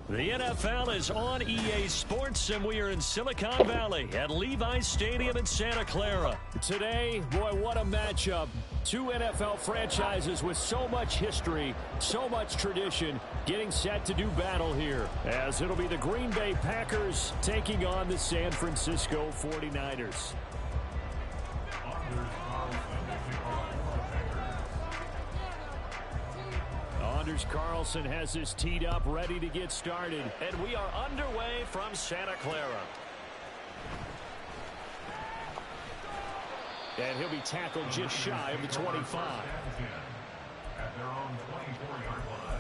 The NFL is on EA Sports, and we are in Silicon Valley at Levi's Stadium in Santa Clara. Today, boy, what a matchup. Two NFL franchises with so much history, so much tradition, getting set to do battle here, as it'll be the Green Bay Packers taking on the San Francisco 49ers. Anders Carlson has this teed up, ready to get started. And we are underway from Santa Clara. And he'll be tackled just shy of the 25. At their own 24-yard line.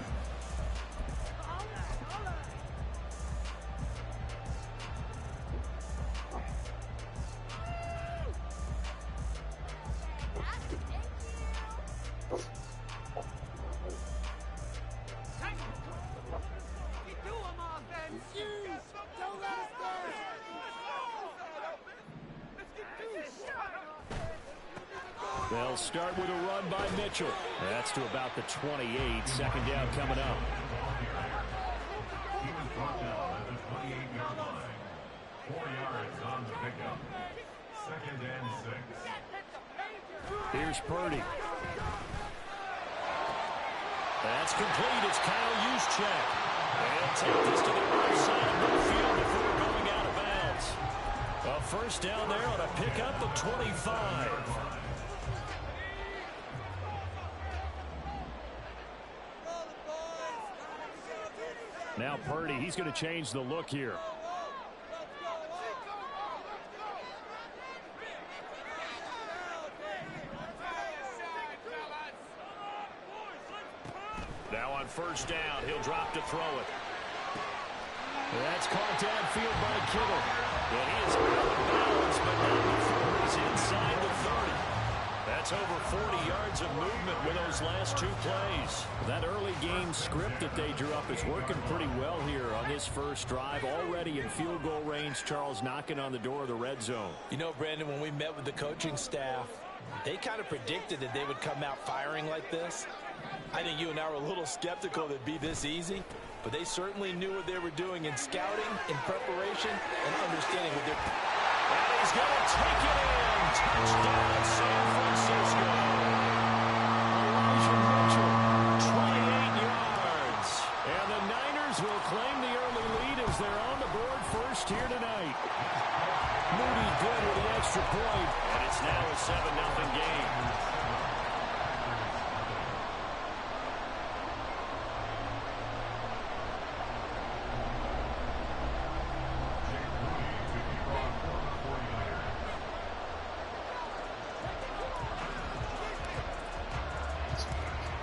They'll start with a run by Mitchell. That's to about the 28. Second down coming up. He was brought down at the 28-yard line. 4 yards on the pickup. Second and 6. Here's Purdy. That's complete. It's Kyle Juszczyk. They'll take this to the right side of midfield before going out of bounds. A first down there on a pickup of 25. Now Purdy, he's going to change the look here. Now on first down, he'll drop to throw it. That's caught downfield by Kittle. And he is out of bounds, but not before he's inside the 30. That's over 40 yards of movement with those last two plays. That early game script that they drew up is working pretty well here on this first drive. Already in field goal range, Charles, knocking on the door of the red zone. You know, Brandon, when we met with the coaching staff, they kind of predicted that they would come out firing like this. I think you and I were a little skeptical that it'd be this easy, but they certainly knew what they were doing in scouting, in preparation, and understanding what they're... And he's going to take it in. Touchdown, San Francisco. Elijah Mitchell, 28 yards. And the Niners will claim the early lead as they're on the board first here tonight. Moody good with the extra point. And it's now a 7-0 game.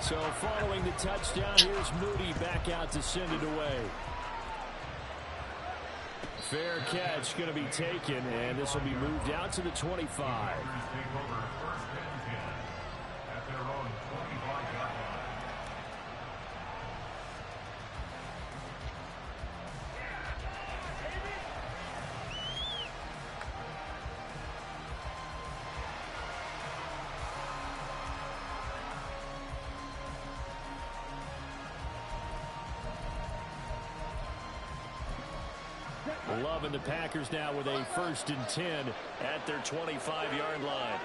So following the touchdown, here's Moody back out to send it away. Fair catch going to be taken, and this will be moved out to the 25. Loving the Packers now with a 1st and 10 at their 25-yard line.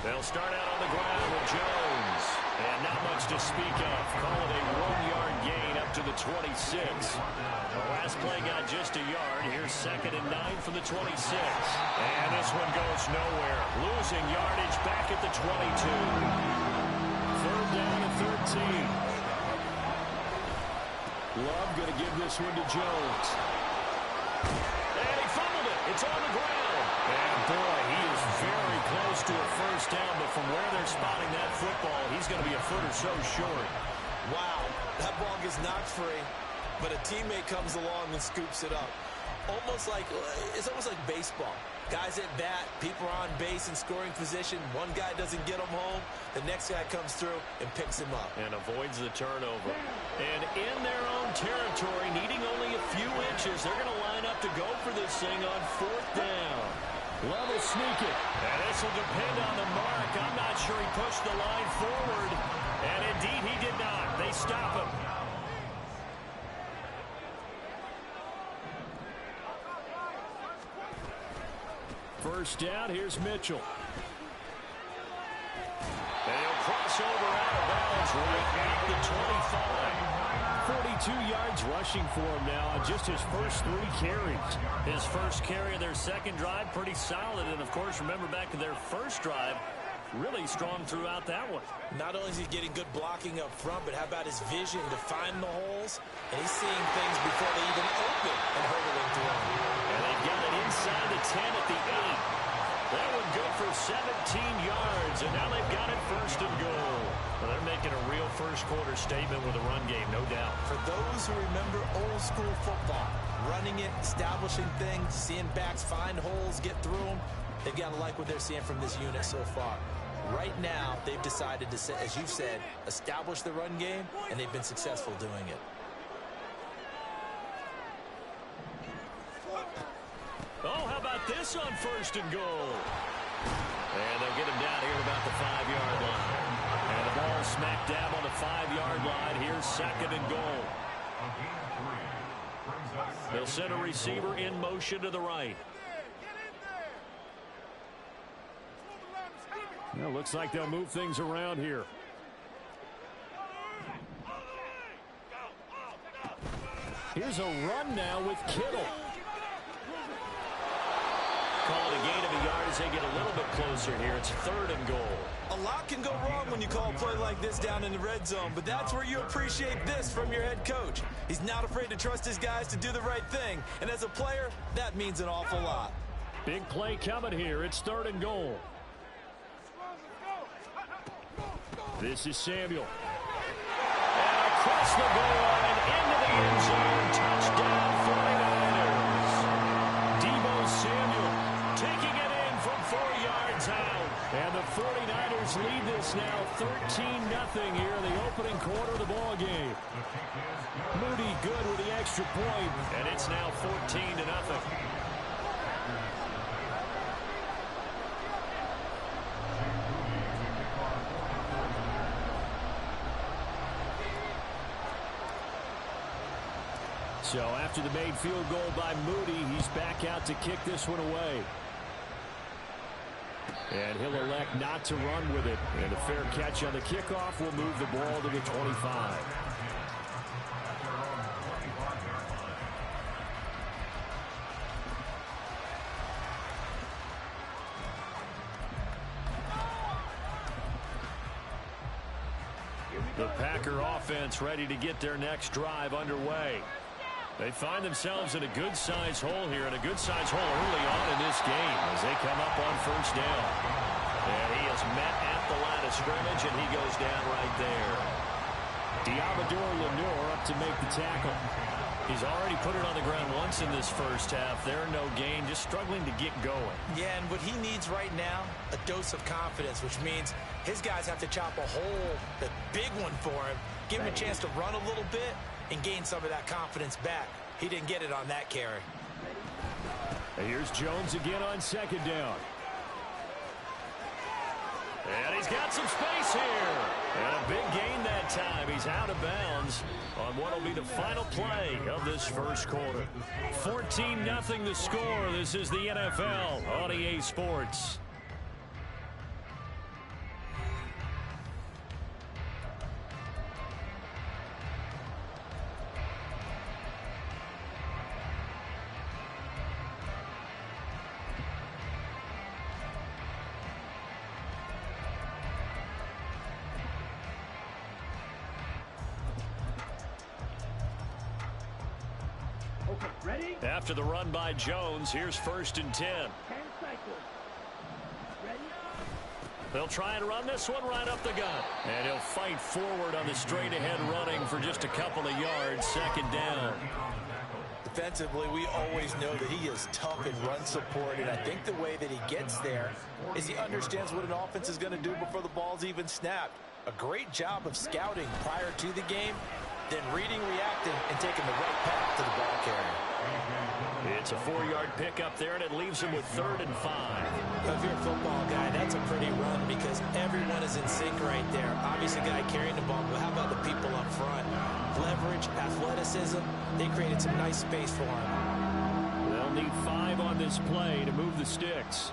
They'll start out on the ground with Jones. And not much to speak of. Call it a 1-yard gain up to the 26. The last play got just a yard. Here's 2nd and 9 from the 26. And this one goes nowhere. Losing yardage back at the 22. 3rd down and 13. Love going to give this one to Jones. And he fumbled it. It's on the ground. And boy, he is very close to a first down, but from where they're spotting that football, he's going to be a foot or so short. Wow, that ball gets knocked free, but a teammate comes along and scoops it up. It's almost like baseball. Guys at bat, people are on base in scoring position. One guy doesn't get him home. The next guy comes through and picks him up. And avoids the turnover. And in their own territory, needing only a few inches, they're going to line up to go for this thing on 4th down. Love will sneak it. And this will depend on the mark. I'm not sure he pushed the line forward. And indeed, he did not. They stop him. First down, here's Mitchell. And he'll cross over out of bounds right at the 25. 42 yards rushing for him now on just his first 3 carries. His first carry of their second drive, pretty solid. And, of course, remember back to their first drive, really strong throughout that one. Not only is he getting good blocking up front, but how about his vision to find the holes? And he's seeing things before they even open and hurdling through them. And they've got it inside the 10 at the 8. That one good for 17 yards, and now they've got it 1st and goal. Well, they're making a real first-quarter statement with a run game, no doubt. For those who remember old-school football, running it, establishing things, seeing backs find holes, get through them, they've got to like what they're seeing from this unit so far. Right now, they've decided to, as you've said, establish the run game, and they've been successful doing it. Oh, how about this on 1st and goal? And they'll get him down here at about the 5-yard line. And the ball smack dab on the 5-yard line. Here's 2nd and goal. They'll send a receiver in motion to the right. Well, looks like they'll move things around here. Here's a run now with Kittle. Call it a gain of a yard as they get a little bit closer here. It's 3rd and goal. A lot can go wrong when you call a play like this down in the red zone, but that's where you appreciate this from your head coach. He's not afraid to trust his guys to do the right thing, and as a player, that means an awful lot. Big play coming here. It's 3rd and goal. This is Samuel. And across the goal line, into the end zone. Touchdown, 49ers. Deebo Samuel taking it in from 4 yards out. And the 49ers lead this now 13-0 here in the opening quarter of the ball game. Moody good with the extra point, and it's now 14-0. So after the made field goal by Moody, he's back out to kick this one away. And he'll elect not to run with it. And a fair catch on the kickoff will move the ball to the 25. The Packer offense ready to get their next drive underway. They find themselves in a good-sized hole here, and a good-sized hole early on in this game as they come up on 1st down. And he is met at the line of scrimmage, and he goes down right there. Diabador Lenore up to make the tackle. He's already put it on the ground once in this first half. There, no gain, just struggling to get going. Yeah, and what he needs right now, a dose of confidence, which means his guys have to chop a hole, a big one for him, give him a chance to run a little bit, and gain some of that confidence back. He didn't get it on that carry. And here's Jones again on 2nd down. And he's got some space here. And a big gain that time. He's out of bounds on what will be the final play of this first quarter. 14-0 the score. This is the NFL on EA Sports. After the run by Jones, here's 1st and 10. They'll try and run this one right up the gut. And he'll fight forward on the straight-ahead running for just a couple of yards. 2nd down. Defensively, we always know that he is tough in run support, and I think the way that he gets there is he understands what an offense is going to do before the ball's even snapped. A great job of scouting prior to the game, then reading, reacting, and taking the right path to the ball carrier. It's a 4-yard pickup there, and it leaves him with 3rd and 5. If you're a football guy, that's a pretty run because everyone is in sync right there. Obviously, guy carrying the ball, but how about the people up front? Leverage, athleticism, they created some nice space for him. They'll need 5 on this play to move the sticks.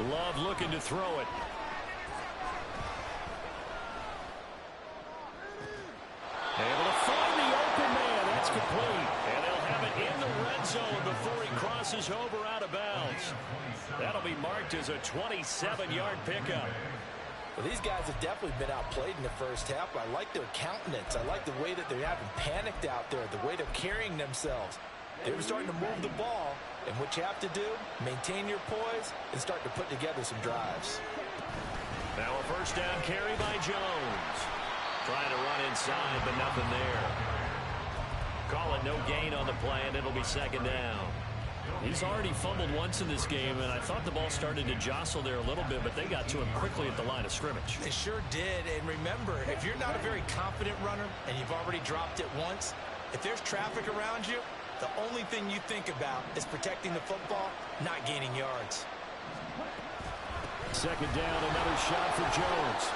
Love looking to throw it. Able to find the open man. That's complete. And they'll have it in the red zone before he crosses over out of bounds. That'll be marked as a 27-yard pickup. Well, these guys have definitely been outplayed in the first half. I like their countenance. I like the way that they haven't panicked out there, the way they're carrying themselves. They're starting to move the ball, and what you have to do, maintain your poise and start to put together some drives. Now a 1st down carry by Jones. Trying to run inside, but nothing there. Call it no gain on the play, and it'll be 2nd down. He's already fumbled once in this game, and I thought the ball started to jostle there a little bit, but they got to him quickly at the line of scrimmage. They sure did, and remember, if you're not a very confident runner and you've already dropped it once, if there's traffic around you, the only thing you think about is protecting the football, not gaining yards. 2nd down, another shot for Jones.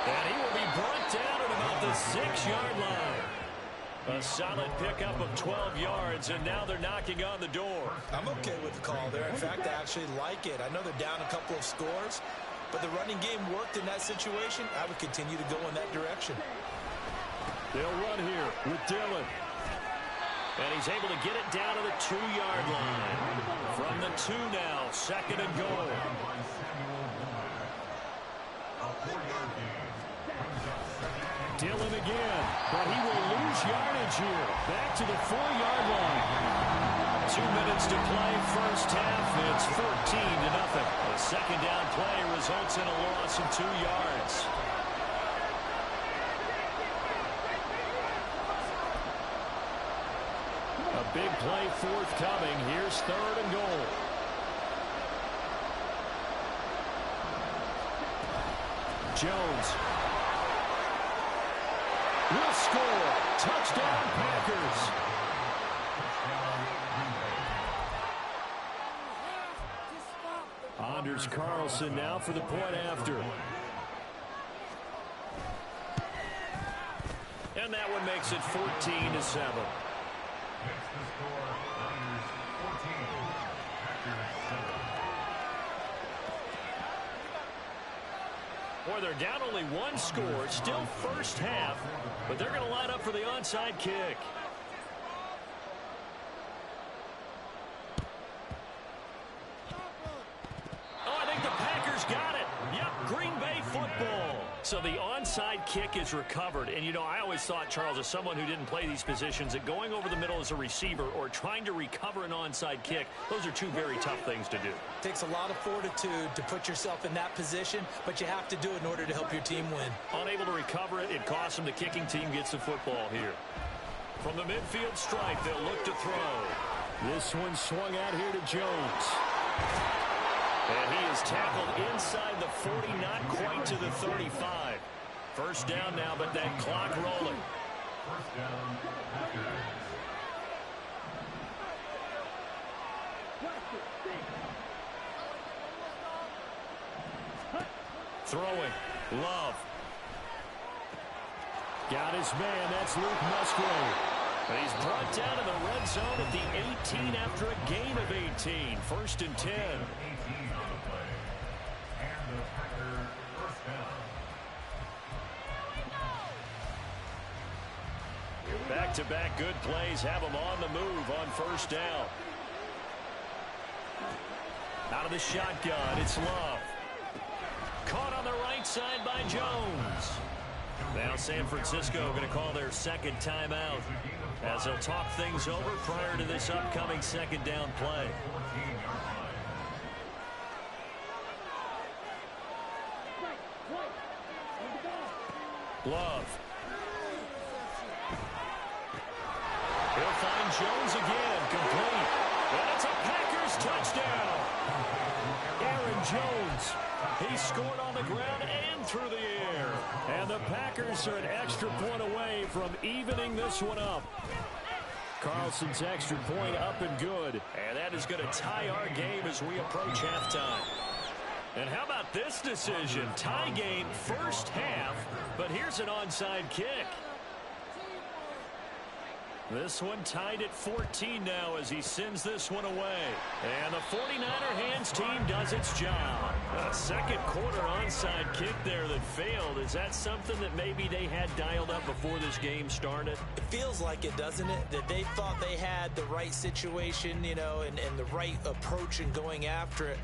And he will be brought down at about the 6-yard line. A solid pickup of 12 yards, and now they're knocking on the door. I'm okay with the call there. In fact, I actually like it. I know they're down a couple of scores, but the running game worked in that situation. I would continue to go in that direction. They'll run here with Dillon. And he's able to get it down to the 2-yard line. From the 2 now, 2nd and goal. Dillon again, but he will lose yardage here. Back to the 4-yard line. 2 minutes to play, first half. It's 14-0. The 2nd down play results in a loss of 2 yards. A big play forthcoming. Here's 3rd and goal. Jones will score. Touchdown, Packers. Anders Carlson now for the point after. And that one makes it 14-7. Boy, they're down only 1 score, still first half, but they're going to line up for the onside kick. Oh, I think the Packers got it. Yep, Green Bay football. So the onside kick is recovered. And, you know, I always thought, Charles, as someone who didn't play these positions, that going over the middle as a receiver or trying to recover an onside kick, those are 2 very tough things to do. It takes a lot of fortitude to put yourself in that position, but you have to do it in order to help your team win. Unable to recover it, it costs them. The kicking team gets the football here. From the midfield stripe, they'll look to throw. This one swung out here to Jones. And he is tackled inside the 40, not quite to the 35. First down now, but that clock rolling. First down, Packers. Throwing. Love. Got his man. That's Luke Musgrave. And he's brought down in the red zone at the 18 after a gain of 18. 1st and 10. 18 on the play. And the Packers first down. Back-to-back good plays have them on the move on first down. Out of the shotgun, it's Love. Caught on the right side by Jones. Now San Francisco going to call their second timeout as they'll talk things over prior to this upcoming second down play. Love. He'll find Jones again, complete. And it's a Packers touchdown. Aaron Jones, he scored on the ground and through the air. And the Packers are an extra point away from evening this one up. Carlson's extra point up and good. And that is going to tie our game as we approach halftime. And how about this decision? Tie game first half, but here's an onside kick. This one tied at 14 now as he sends this one away. And the 49er hands team does its job. A second quarter onside kick there that failed. Is that something that maybe they had dialed up before this game started? It feels like it, doesn't it? That they thought they had the right situation, you know, and the right approach in going after it.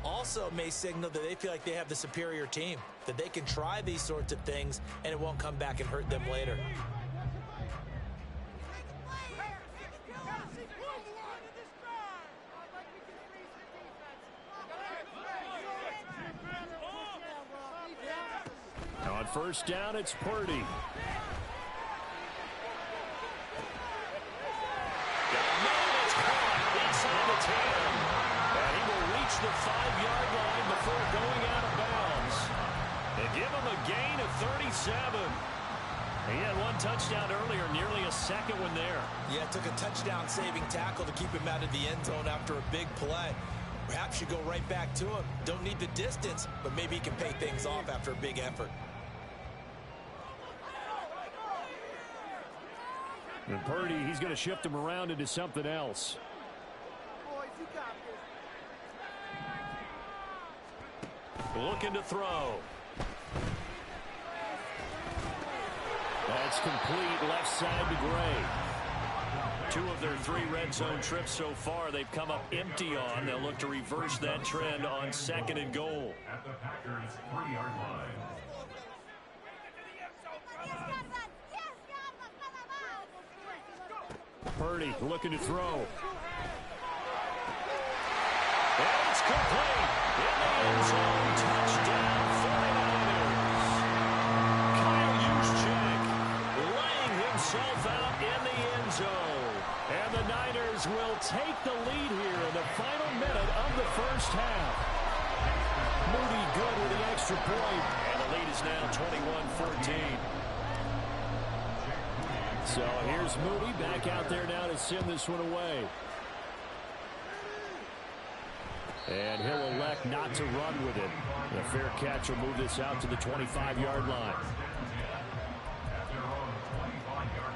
Also may signal that they feel like they have the superior team, that they can try these sorts of things and it won't come back and hurt them later. On first down, it's Purdy. Inside the 10. And he will reach the 5-yard line before going out of bounds. They give him a gain of 37. He had one touchdown earlier, nearly a second one there. Yeah, it took a touchdown-saving tackle to keep him out of the end zone after a big play. Perhaps you go right back to him. Don't need the distance, but maybe he can pay things off after a big effort. And Purdy, he's going to shift him around into something else. Looking to throw. That's complete left side to Gray. 2 of their 3 red zone trips so far they've come up empty on. They'll look to reverse that trend on 2nd and goal. At the Packers' 3-yard line. Purdy looking to throw. And it's complete. In the end zone, touchdown 49ers. Kyle Juszczyk laying himself out in the end zone. And the Niners will take the lead here in the final minute of the first half. Moody good with the extra point. And the lead is now 21-14. So here's Moody back out there now to send this one away. And he'll elect not to run with it. The fair catch will move this out to the 25-yard line. At their own 25-yard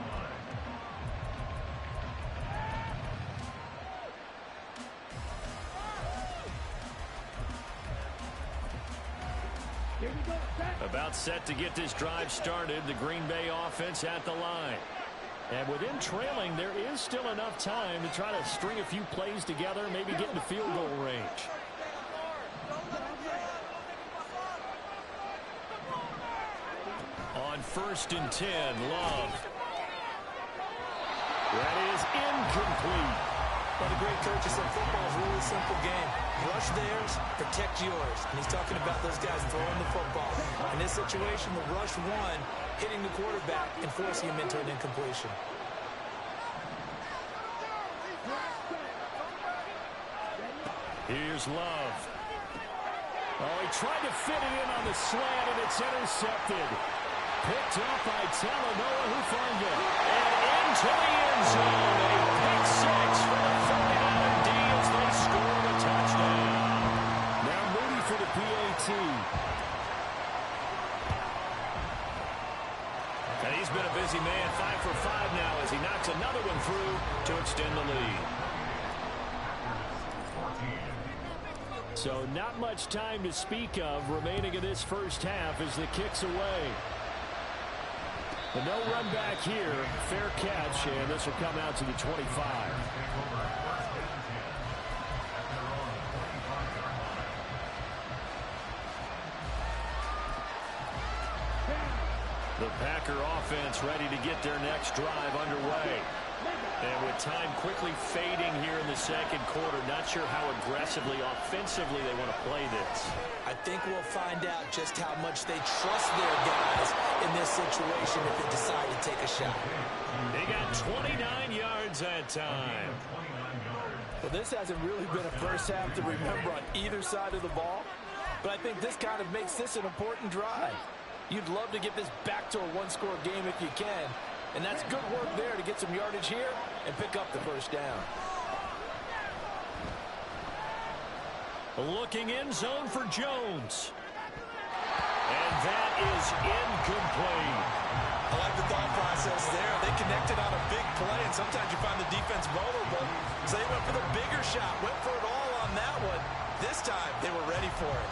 line. About set to get this drive started. The Green Bay offense at the line. And with him trailing, there is still enough time to try to string a few plays together, maybe get into field goal range. On 1st and 10, Love. That is incomplete. But the great coaches said football is a really simple game. Rush theirs, protect yours. And he's talking about those guys throwing the football. In this situation, the rush one, hitting the quarterback and forcing him into an incompletion. Here's Love. Oh, he tried to fit it in on the slant, and it's intercepted. Picked up by Talanoa Hufanga. And into the end zone. A pick 6 for the 49er D as they score a touchdown. Now Moody for the PAT. And he's been a busy man, 5 for 5 now as he knocks another one through to extend the lead. So not much time to speak of remaining in this first half as the kick's away. But no run back here. Fair catch, and this will come out to the 25. The Packer offense ready to get their next drive underway. And with time quickly fading here in the second quarter, not sure how aggressively, offensively they want to play this. I think we'll find out just how much they trust their guys in this situation if they decide to take a shot. They got 29 yards that time. Well, this hasn't really been a first half to remember on either side of the ball, but I think this kind of makes this an important drive. You'd love to get this back to a one-score game if you can, and that's good work there to get some yardage here and pick up the first down. Looking in zone for Jones. And that is incomplete. I like the thought process there. They connected on a big play, and sometimes you find the defense vulnerable. So they went for the bigger shot, went for it all on that one. This time, they were ready for it.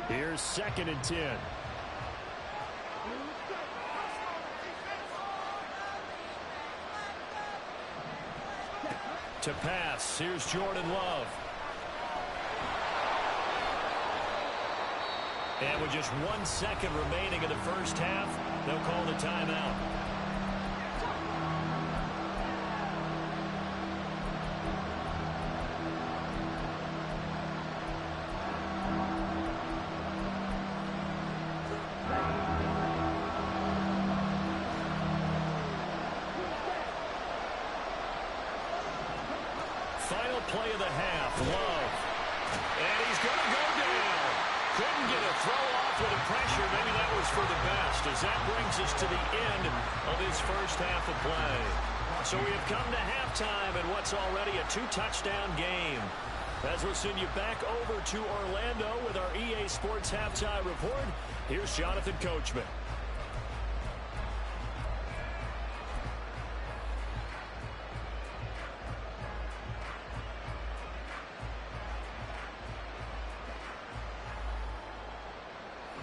Here's 2nd and 10. To pass, here's Jordan Love. And with just 1 second remaining in the first half, they'll call the timeout. Final play of the half, Love. And he's going to go down. Couldn't get a throw off with the pressure. Maybe that was for the best, as that brings us to the end of this first half of play. So we have come to halftime in what's already a 2-touchdown game. As we'll send you back over to Orlando with our EA Sports Halftime Report, here's Jonathan Coachman.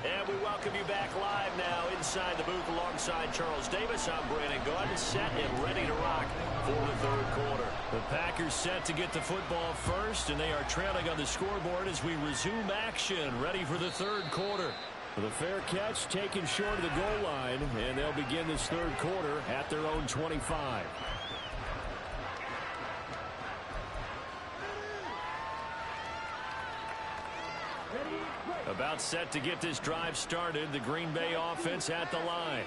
And we welcome you back live now inside the booth alongside Charles Davis. I'm Brandon Gaudin, set and ready to rock for the third quarter. The Packers set to get the football first, and they are trailing on the scoreboard as we resume action, ready for the third quarter. The fair catch taken short of the goal line, and they'll begin this third quarter at their own 25. About set to get this drive started. The Green Bay offense at the line.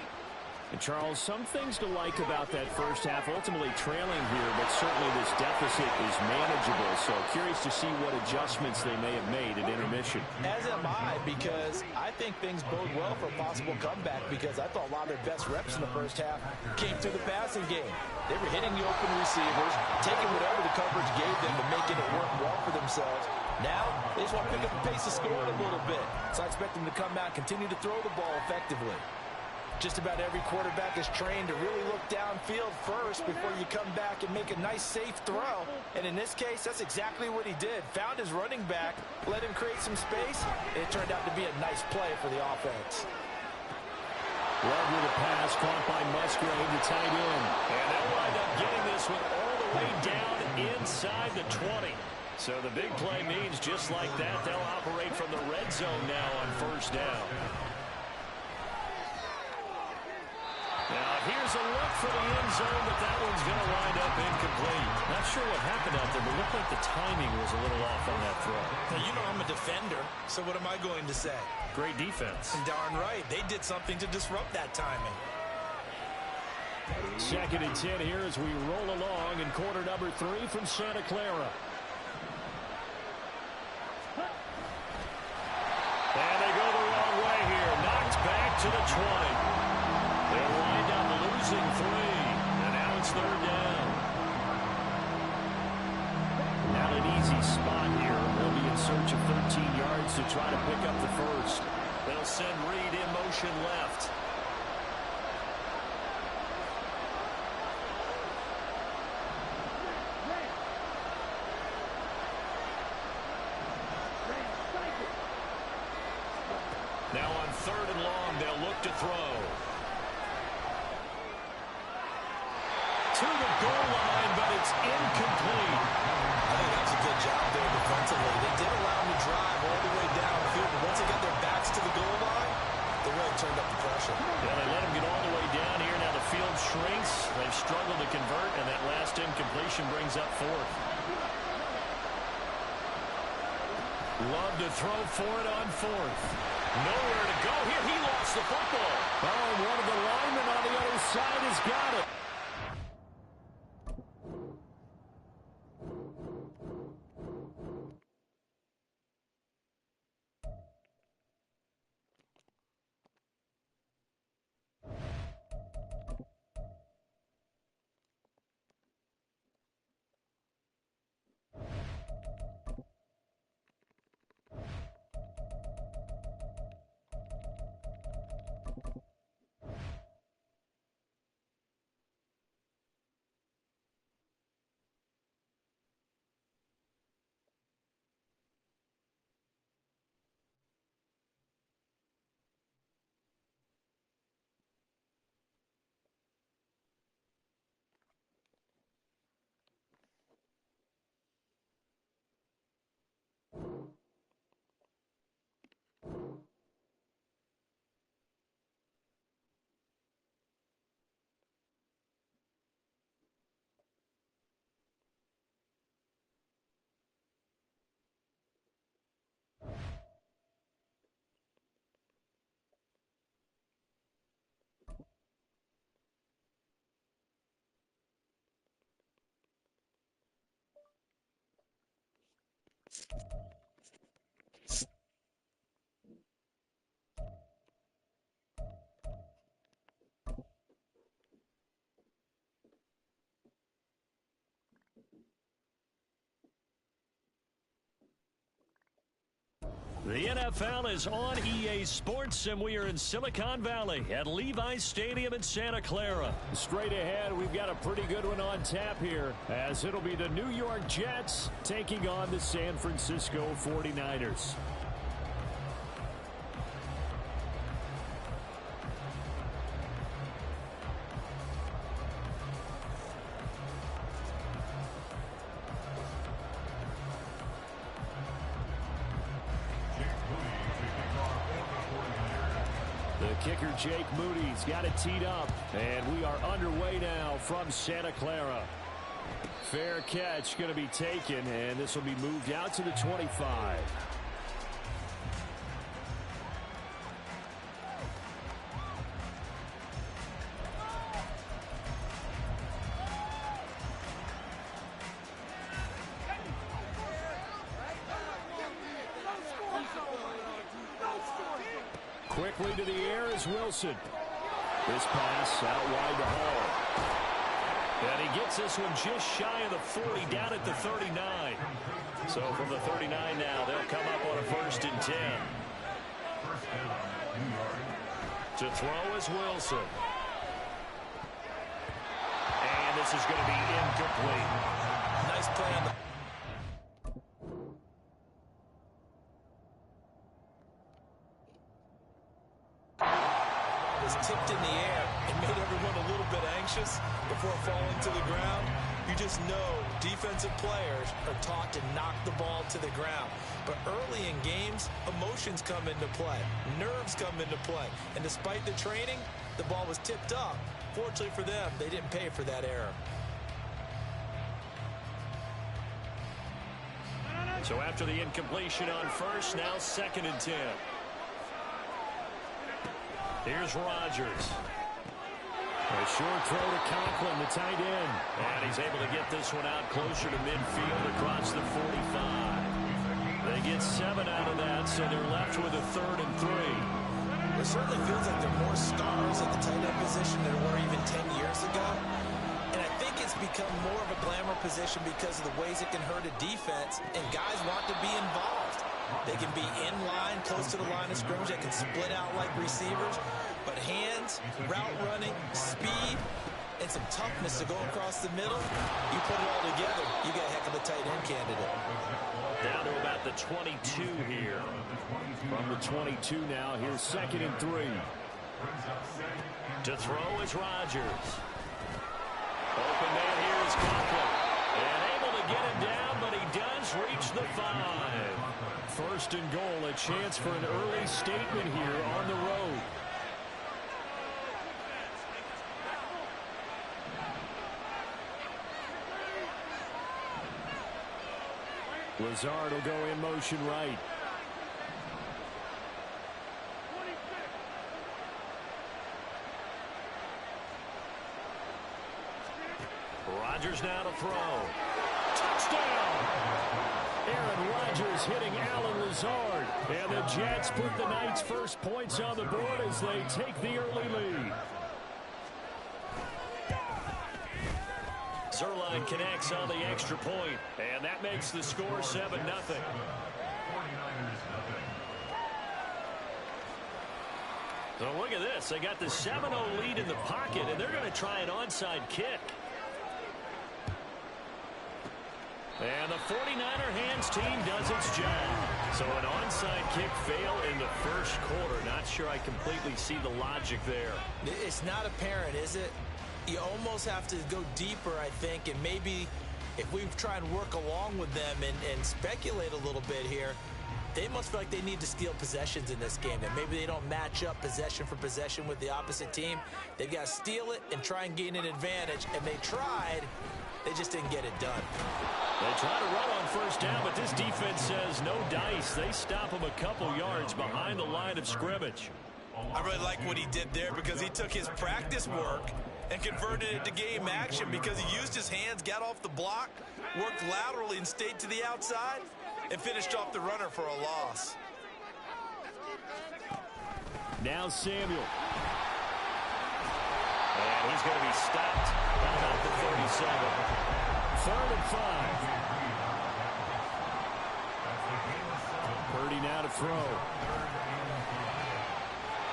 And Charles, some things to like about that first half. Ultimately trailing here, but certainly this deficit is manageable. So curious to see what adjustments they may have made at intermission. As am I, because I think things bode well for a possible comeback, because I thought a lot of their best reps in the first half came through the passing game. They were hitting the open receivers, taking whatever the coverage gave them and making it work well for themselves. Now, they just want to pick up the pace of scoring a little bit. So I expect them to come out and continue to throw the ball effectively. Just about every quarterback is trained to really look downfield first before you come back and make a nice, safe throw. And in this case, that's exactly what he did. Found his running back, let him create some space, and it turned out to be a nice play for the offense. Love with a pass caught by Musgrave, the tight end. And they'll wind up getting this one all the way down inside the 20. So the big play means just like that, they'll operate from the red zone now on first down. Now, here's a look for the end zone, but that one's going to wind up incomplete. Not sure what happened out there, but it looked like the timing was a little off on that throw. Now, you know I'm a defender, so what am I going to say? Great defense. And darn right, they did something to disrupt that timing. 2nd and 10 here as we roll along in quarter number 3 from Santa Clara. And they go the wrong way here. Knocked back to the 20. They'll wind up losing 3. And now it's third down. Not an easy spot here. They'll be in search of 13 yards to try to pick up the first. They'll send Reed in motion left. Now on 3rd and long, they'll look to throw. To the goal line, but it's incomplete. I think that's a good job brings up fourth. Love to throw for it on fourth. Nowhere to go here. He lost the football. Oh, one of the linemen on the other side has got it. The NFL is on EA Sports, and we are in Silicon Valley at Levi's Stadium in Santa Clara. Straight ahead, we've got a pretty good one on tap here, as it'll be the New York Jets taking on the San Francisco 49ers. Kicker Jake Moody's got it teed up, and we are underway now from Santa Clara. Fair catch going to be taken, and this will be moved out to the 25. Quickly to the air is Wilson. This pass out wide to Hall. And he gets this one just shy of the 40, down at the 39. So from the 39 now, they'll come up on a 1st and 10. To throw is Wilson. And this is going to be incomplete. Nice play on the tipped in the air and made everyone a little bit anxious before falling to the ground. You just know defensive players are taught to knock the ball to the ground. But early in games, emotions come into play. Nerves come into play. And despite the training, the ball was tipped up. Fortunately for them, they didn't pay for that error. So after the incompletion on 1st, now 2nd and 10. Here's Rodgers. A short throw to Conklin, the tight end. And he's able to get this one out closer to midfield across the 45. They get 7 out of that, so they're left with a 3rd and 3. It certainly feels like there are more stars at the tight end position than there were even 10 years ago. And I think it's become more of a glamour position because of the ways it can hurt a defense, and guys want to be involved. They can be in line, close to the line of scrimmage. They can split out like receivers. But hands, route running, speed, and some toughness to go across the middle, you put it all together, you got a heck of a tight end candidate. Down to about the 22 here. From the 22 now, here's 2nd and 3. To throw is Rodgers. Open man here is Conklin. And able to get him down, but he does reach the 5. 1st and goal, a chance for an early statement here on the road. Lazard will go in motion right. Rodgers now to throw. Touchdown! Aaron Rodgers hitting Alan Lazard. And the Jets put the night's first points on the board as they take the early lead. Zerline connects on the extra point, and that makes the score 7-0. So look at this. They got the 7-0 lead in the pocket, and they're going to try an onside kick. And the 49er hands team does its job. So an onside kick fail in the first quarter. Not sure I completely see the logic there. It's not apparent, is it? You almost have to go deeper, I think, and maybe if we try and work along with them and speculate a little bit here, they must feel like they need to steal possessions in this game. That maybe they don't match up possession for possession with the opposite team. They've got to steal it and try and gain an advantage, and they tried. They just didn't get it done. They try to run on first down, but this defense says no dice. They stop him a couple yards behind the line of scrimmage. I really like what he did there because he took his practice work and converted it to game action because he used his hands, got off the block, worked laterally and stayed to the outside, and finished off the runner for a loss. Now Samuel. And he's going to be stopped at about the 37. 3rd and 5. Purdy now to throw.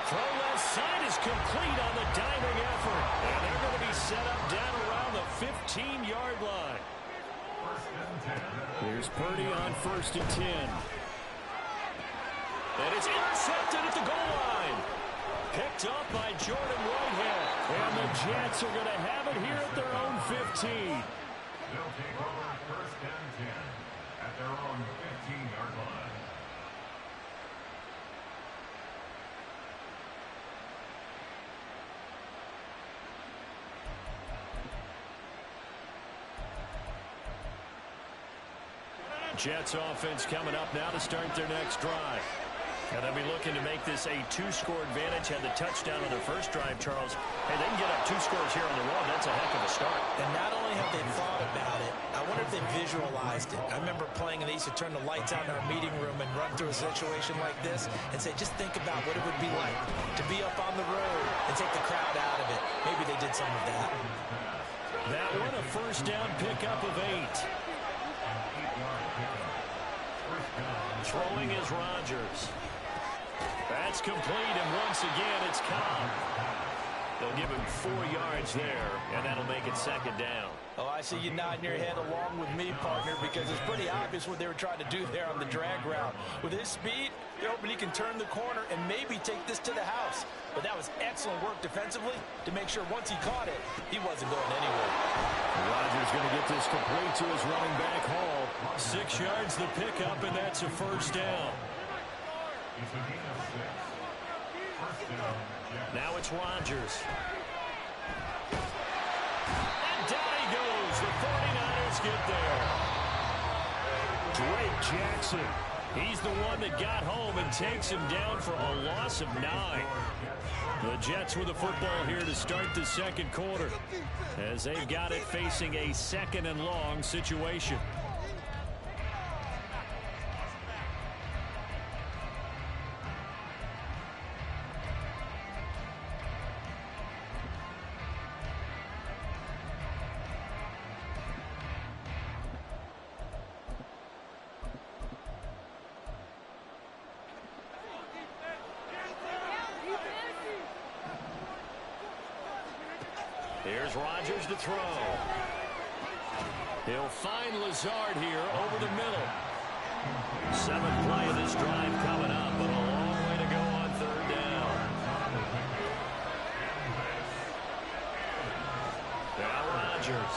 Throw left side is complete on the diving effort. And they're going to be set up down around the 15-yard line. Here's Purdy on 1st and 10. And it's intercepted at the goal line. Picked up by Jordan Whitehead. And the Jets are going to have it here at their own 15. They'll take over 1st and 10 at their own 15-yard line. Jets offense coming up now to start their next drive. And they'll be looking to make this a 2-score advantage. Had the touchdown on their first drive, Charles. Hey, they can get up 2 scores here on the road. That's a heck of a start. And not only have they thought about it, I wonder if they visualized it. I remember playing, and they used to turn the lights out in our meeting room and run through a situation like this and say, just think about what it would be like to be up on the road and take the crowd out of it. Maybe they did some of that. That one a first down pickup of 8. Throwing is Rodgers. That's complete, and once again, it's Cobb. They'll give him 4 yards there, and that'll make it 2nd down. Oh, I see you nodding your head along with me, partner, because it's pretty obvious what they were trying to do there on the drag route. With his speed, they're hoping he can turn the corner and maybe take this to the house. But that was excellent work defensively to make sure once he caught it, he wasn't going anywhere. Rodgers going to get this complete to his running back Hall. 6 yards the pickup, and that's a first down. Now it's Rodgers. And down he goes. The 49ers get there. Drake Jackson. He's the one that got home and takes him down for a loss of 9. The Jets with the football here to start the second quarter, as they've got it facing a 2nd and long situation. Here's Rodgers to throw. He'll find Lazard here over the middle. 7th play of this drive coming up, but a long way to go on 3rd down. Now Rodgers.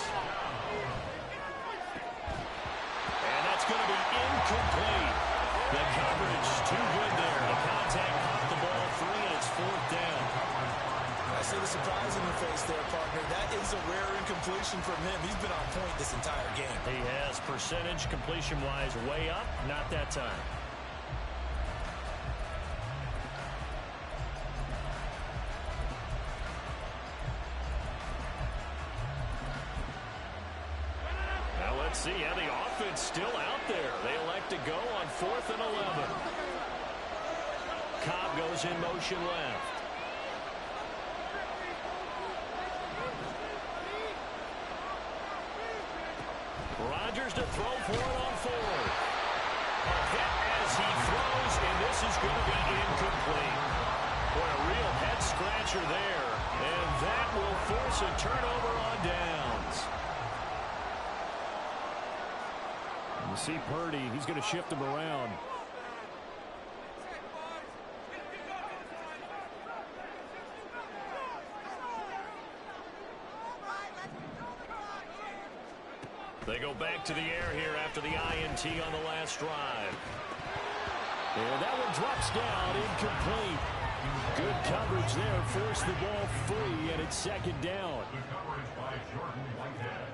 And that's going to be incomplete. The coverage too good there. The contact off the ball free, and it's 4th down. I see the surprise in your face there, partner. That is a rare incompletion from him. He's been on point this entire game. He has percentage completion-wise way up. Not that time. Now let's see how the offense still out there. They elect to go on 4th and 11. Cobb goes in motion left. Rodgers to throw for it on 4th. A hit as he throws, and this is going to be incomplete. Boy, a real head-scratcher there, and that will force a turnover on downs. You see Purdy, he's going to shift him around. They go back to the air here after the INT on the last drive. And that one drops down, incomplete. Good coverage there, forced the ball free, and it's 2nd down. The coverage by Jordan Whitehead.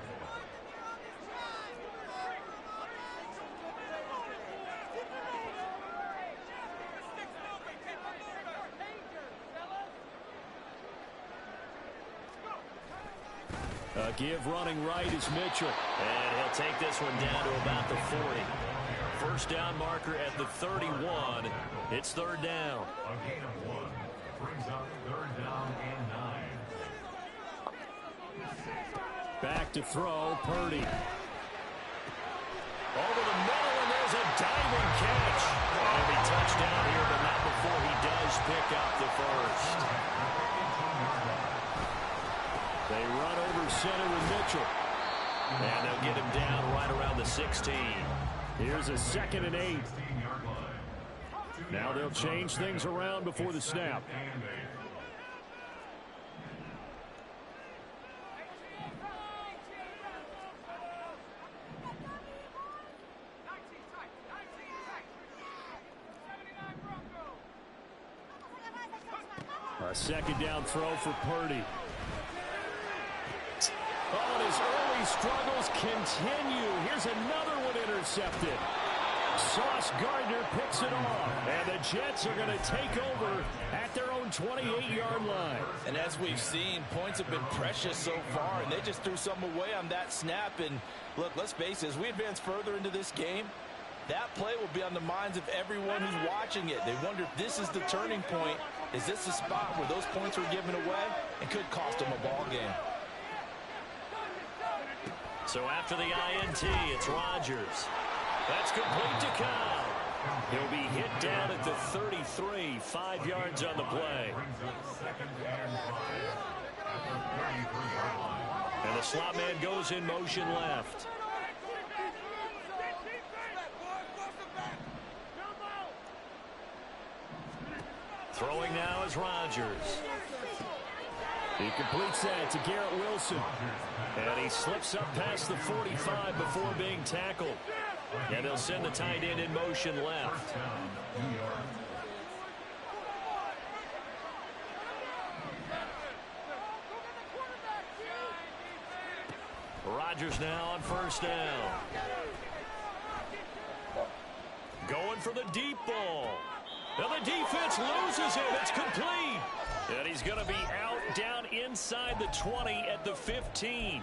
Give running right is Mitchell. And he'll take this one down to about the 40. First down marker at the 31. It's 3rd down. A gain of 1 brings up 3rd down and 9. Back to throw, Purdy. Over the middle, and there's a diving catch. It'll be touchdown here, but not before he does pick up the first. They run over center with Mitchell. And they'll get him down right around the 16. Here's a 2nd and 8. Now they'll change things around before the snap. A 2nd down throw for Purdy. Oh, and his early struggles continue. Here's another one intercepted. Sauce Gardner picks it off. And the Jets are going to take over at their own 28-yard line. And as we've seen, points have been precious so far, and they just threw some away on that snap. And look, let's face it, as we advance further into this game, that play will be on the minds of everyone who's watching it. They wonder if this is the turning point. Is this the spot where those points were given away and could cost them a ball game? So after the INT, it's Rodgers. That's complete to Cobb. He'll be hit down at the 33, 5 yards on the play. And the slot man goes in motion left. Throwing now is Rodgers. He completes that to Garrett Wilson. And he slips up past the 45 before being tackled. And they'll send the tight end in motion left. Rodgers now on 1st down. Going for the deep ball. Now the defense loses him. It's complete. And he's going to be out down inside the 20 at the 15.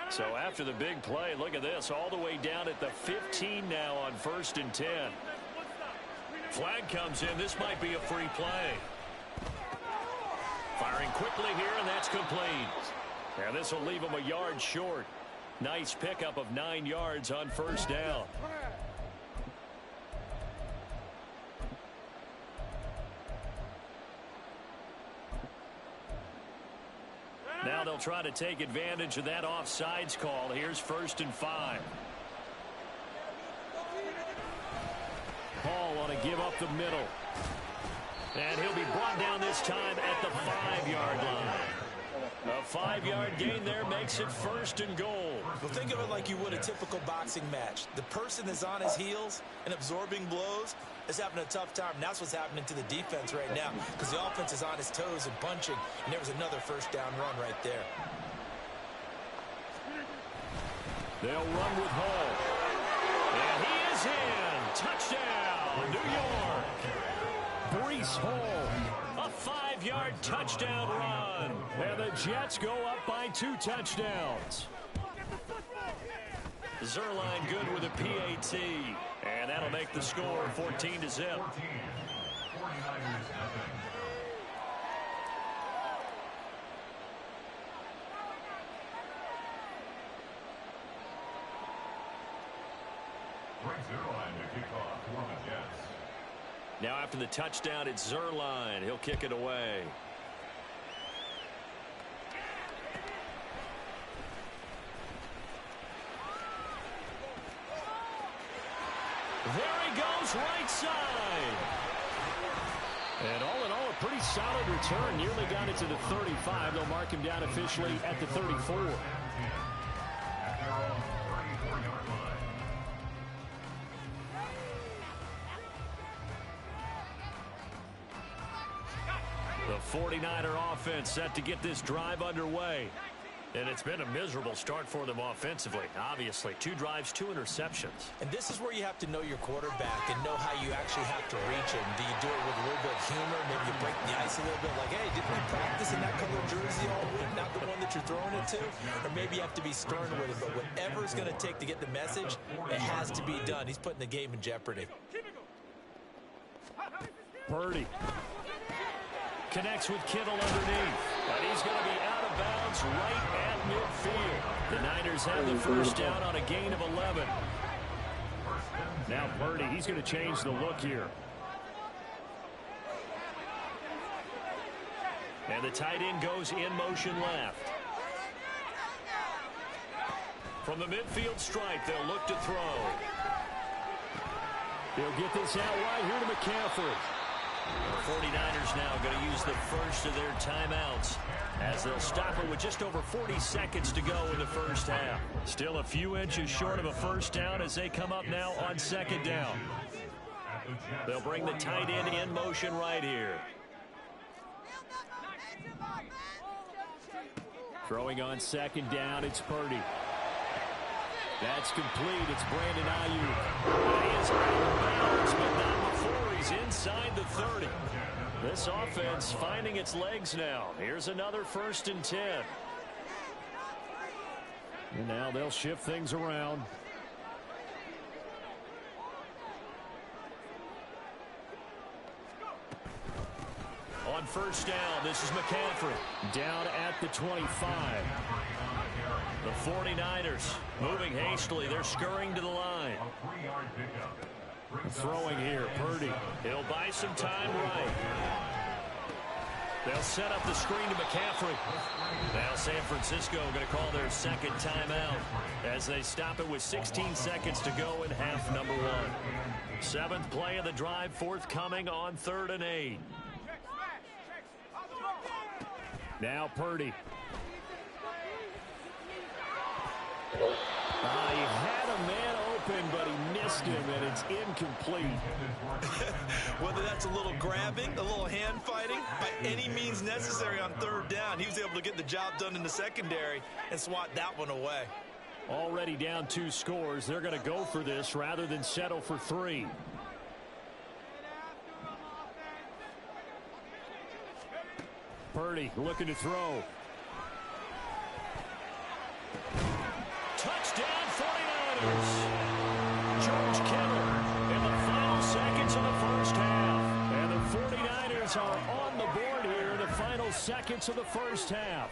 So after the big play, look at this, all the way down at the 15 now on 1st and 10. Flag comes in. This might be a free play. Firing quickly here, and that's complete. And this will leave him a yard short. Nice pickup of 9 yards on 1st down. Now they'll try to take advantage of that offsides call. Here's 1st and 5. Paul want to give up the middle. And he'll be brought down this time at the 5-yard line. A 5-yard gain there makes it 1st and goal. Well, think of it like you would a typical boxing match. The person is on his heels and absorbing blows is having a tough time. And that's what's happening to the defense right now because the offense is on his toes and punching. And there was another 1st down run right there. They'll run with Hall. And he is in. Touchdown, New York. Breece Hall. A 5-yard touchdown run. And the Jets go up by 2 touchdowns. Zerline good with a PAT. And that'll make the score 14-0. 49ers nothing. Frank Zerline to kick off for the Jets. Now after the touchdown, it's Zerline. He'll kick it away. There he goes, right side. And all in all, a pretty solid return. Nearly got it to the 35. They'll mark him down officially at the 34. At their own 34-yard line. The 49er offense set to get this drive underway. And it's been a miserable start for them offensively. Obviously, 2 drives, 2 interceptions. And this is where you have to know your quarterback and know how you actually have to reach him. Do you do it with a little bit of humor? Maybe you break the ice a little bit like, hey, didn't we practice in that color jersey all week, not the one that you're throwing it to? Or maybe you have to be stern with it. But whatever it's going to take to get the message, it has to be done. He's putting the game in jeopardy. Purdy connects with Kittle underneath. But he's going to be out of bounds right at midfield. The Niners have the 1st down on a gain of 11. Now Purdy, he's going to change the look here. And the tight end goes in motion left. From the midfield stripe, they'll look to throw. He'll get this out wide here to McCaffrey. The 49ers now going to use the first of their timeouts as they'll stop it with just over 40 seconds to go in the 1st half. Still a few inches short of a 1st down as they come up now on 2nd down. They'll bring the tight end in motion right here. Throwing on 2nd down, it's Purdy. That's complete. It's Brandon Ayuk. He is out of bounds, but not before he's inside the 30. This offense finding its legs now. Here's another 1st and 10. And now they'll shift things around. On 1st down, this is McCaffrey. Down at the 25. The 49ers moving hastily. They're scurrying to the line. Throwing here, Purdy. He'll buy some time right. They'll set up the screen to McCaffrey. Now San Francisco going to call their 2nd timeout as they stop it with 16 seconds to go in half number 1. 7th play of the drive forthcoming on 3rd and 8. Now Purdy. He had a man open, but he missed him, and it's incomplete. Whether that's a little grabbing, a little hand fighting, by any means necessary on 3rd down, he was able to get the job done in the secondary and swat that one away. Already down 2 scores. They're going to go for this rather than settle for 3. Purdy looking to throw. Touchdown 49ers. George Kittle in the final seconds of the 1st half. And the 49ers are on the board here in the final seconds of the 1st half.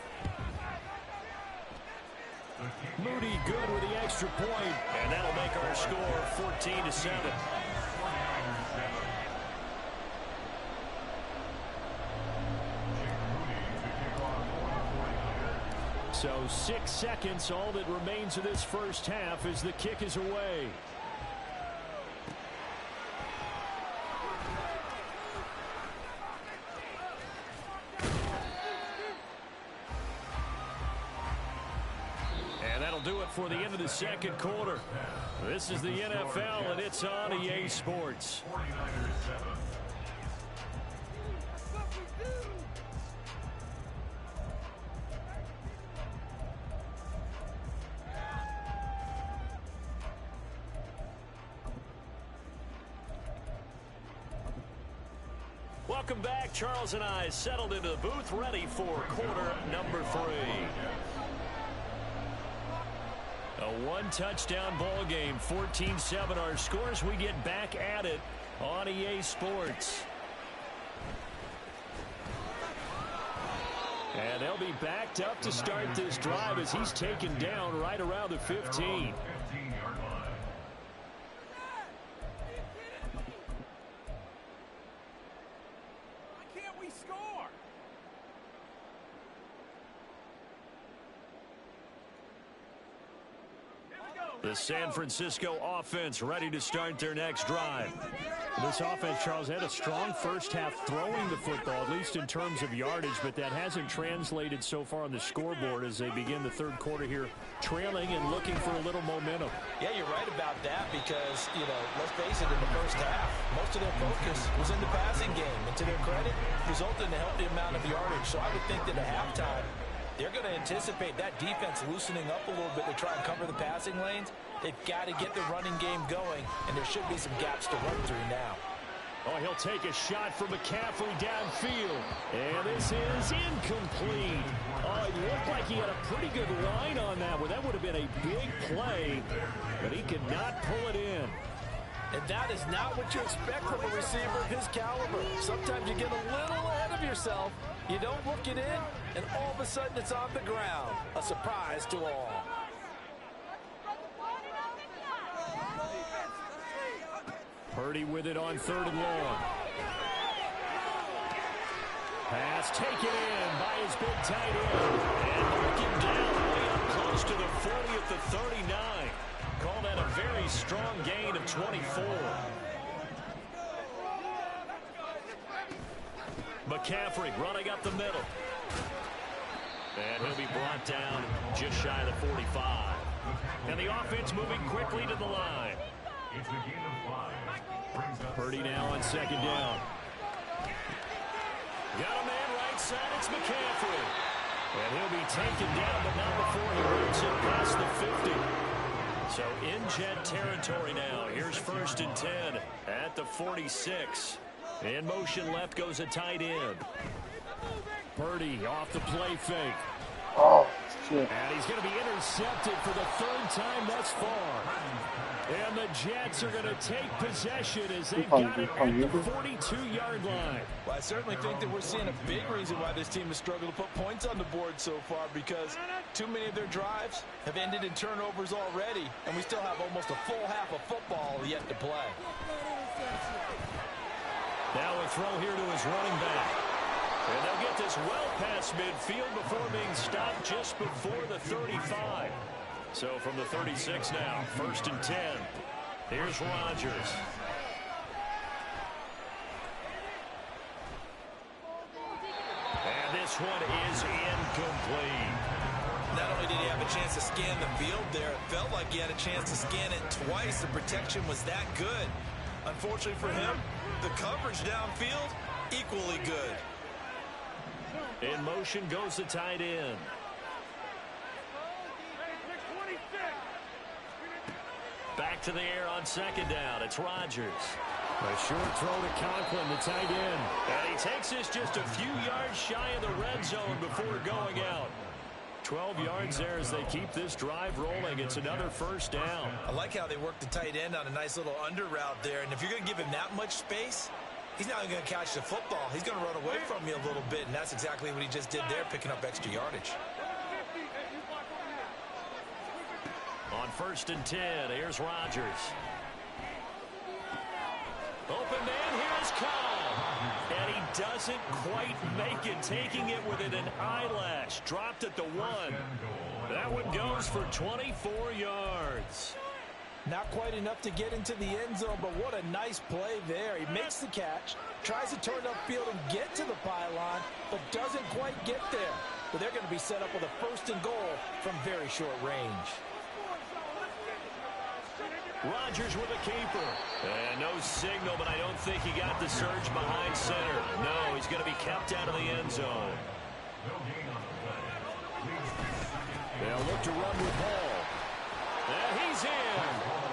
Moody good with the extra point. And that'll make our score 14-7. So 6 seconds, all that remains of this 1st half as the kick is away. And that'll do it for the end of the second quarter. This is the NFL, and it's on EA Sports. 49ers 7. Welcome back. Charles and I settled into the booth, ready for quarter number 3. A one-touchdown ball game, 14-7 our scores. We get back at it on EA Sports. And they'll be backed up to start this drive as he's taken down right around the 15. 15-yard line. The San Francisco offense ready to start their next drive. This offense, Charles, had a strong first half throwing the football, at least in terms of yardage, but that hasn't translated so far on the scoreboard as they begin the third quarter here, trailing and looking for a little momentum. Yeah, you're right about that because, let's face it, in the first half, most of their focus was in the passing game. And to their credit, resulted in a healthy amount of yardage. So I would think that at halftime, they're going to anticipate that defense loosening up a little bit to try and cover the passing lanes. They've got to get the running game going, and there should be some gaps to run through now. Oh, he'll take a shot from McCaffrey downfield. And this is incomplete. Oh, it looked like he had a pretty good line on that one. That would have been a big play, but he could not pull it in. And that is not what you expect from a receiver of his caliber. Sometimes you get a little ahead of yourself. You don't look it in, and all of a sudden it's on the ground. A surprise to all. Purdy with it on 3rd and long. Pass taken in by his big tight end. And looking down way up close to the 40 at the 39. Call that a very strong gain of 24. McCaffrey running up the middle. And he'll be brought down just shy of the 45. And the offense moving quickly to the line. It's a gain of 5. Purdy now on 2nd down. Got a man right side. It's McCaffrey. And he'll be taken down, but not before he roots it past the 50. So in jet territory now. Here's 1st and 10 at the 46. In motion left goes a tight end. Purdy off the play fake. Oh, shit. And he's going to be intercepted for the 3rd time thus far. And the Jets are going to take possession as they've got it at the 42-yard line. Well, I certainly think that we're seeing a big reason why this team has struggled to put points on the board so far, because too many of their drives have ended in turnovers already, and we still have almost a full half of football yet to play. Now a throw here to his running back. And they'll get this well past midfield before being stopped just before the 35. So from the 36 now, 1st and 10. Here's Rodgers. And this one is incomplete. Not only did he have a chance to scan the field there, it felt like he had a chance to scan it twice. The protection was that good. Unfortunately for him, the coverage downfield, equally good. In motion goes the tight end. Back to the air on 2nd down. It's Rodgers. A short throw to Conklin, the tight end. And he takes this just a few yards shy of the red zone before going out. 12 yards there as they keep this drive rolling. It's another 1st down. I like how they work the tight end on a nice little under route there. And if you're going to give him that much space, he's not going to catch the football. He's going to run away from you a little bit, and that's exactly what he just did there, picking up extra yardage. On 1st and 10, here's Rodgers. Open man, here's Cobb. And he doesn't quite make it, taking it within an eyelash. Dropped at the 1. That one goes for 24 yards. Not quite enough to get into the end zone, but what a nice play there. He makes the catch, tries to turn upfield and get to the pylon, but doesn't quite get there. But they're going to be set up with a 1st and goal from very short range. Rodgers with a keeper. And no signal, but I don't think he got the surge behind center. No, he's going to be kept out of the end zone. They'll look to run with Hall. And he's in.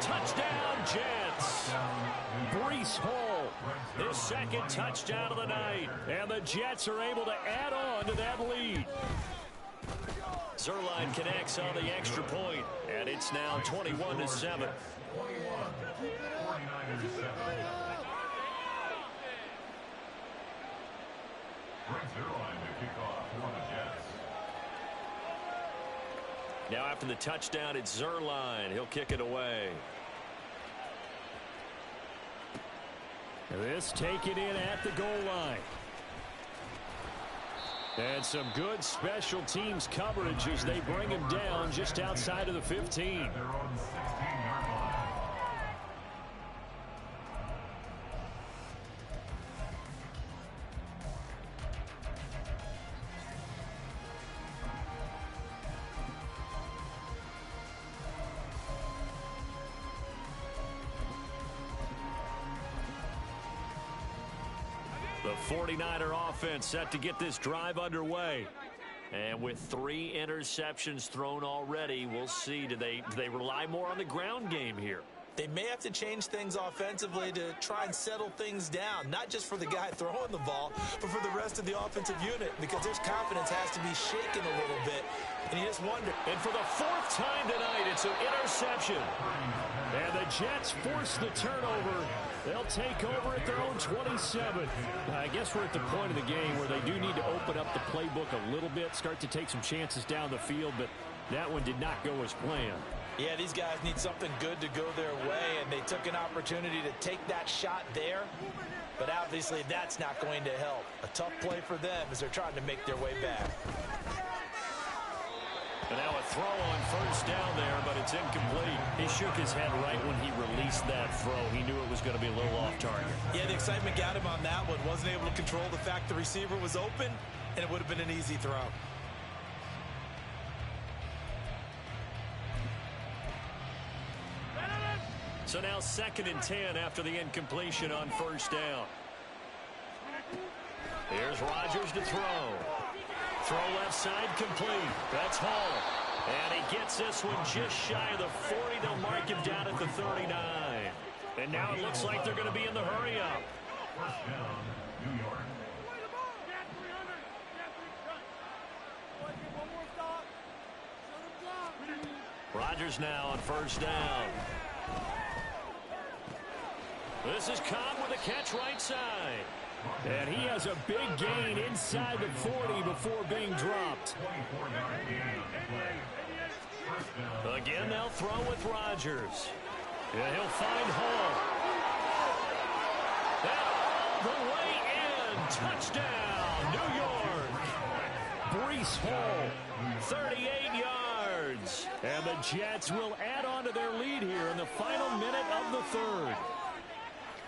Touchdown, Jets. Breece Hall, his second touchdown of the night. And the Jets are able to add on to that lead. Zerline connects on the extra point, and it's now 21-7. 49ers 7. Brent Zerline to kick off for the Jets. Now after the touchdown, it's Zerline. He'll kick it away. This taken in at the goal line. And some good special teams coverage as they bring him down just outside of the 15. They're on the 16-yard line. The 49er offense set to get this drive underway. And with 3 interceptions thrown already, we'll see. Do they rely more on the ground game here? They may have to change things offensively to try and settle things down, not just for the guy throwing the ball, but for the rest of the offensive unit, because their confidence has to be shaken a little bit. And you just wonder. And for the 4th time tonight, it's an interception. And the Jets force the turnover. They'll take over at their own 27. I guess we're at the point of the game where they do need to open up the playbook a little bit, start to take some chances down the field, but that one did not go as planned. Yeah, these guys need something good to go their way, and they took an opportunity to take that shot there. But obviously that's not going to help. A tough play for them as they're trying to make their way back. And now a throw on first down there, but it's incomplete. He shook his head right when he released that throw. He knew it was going to be a little off target. Yeah, the excitement got him on that one. Wasn't able to control the fact the receiver was open, and it would have been an easy throw. So now 2nd and 10 after the incompletion on first down. Here's Rodgers to throw. Throw left side complete. That's Hall. And he gets this one just shy of the 40. They'll mark him down at the 39. And now it looks like they're going to be in the hurry up. First down, New York. Rodgers now on first down. This is Cobb with a catch right side. And he has a big gain inside the 40 before being dropped. 24-yard gain on the play. First down. Again, they'll throw with Rodgers. And he'll find Hall. And all the way in. Touchdown, New York. Breece Hall, 38 yards. and the Jets will add on to their lead here in the final minute of the 3rd.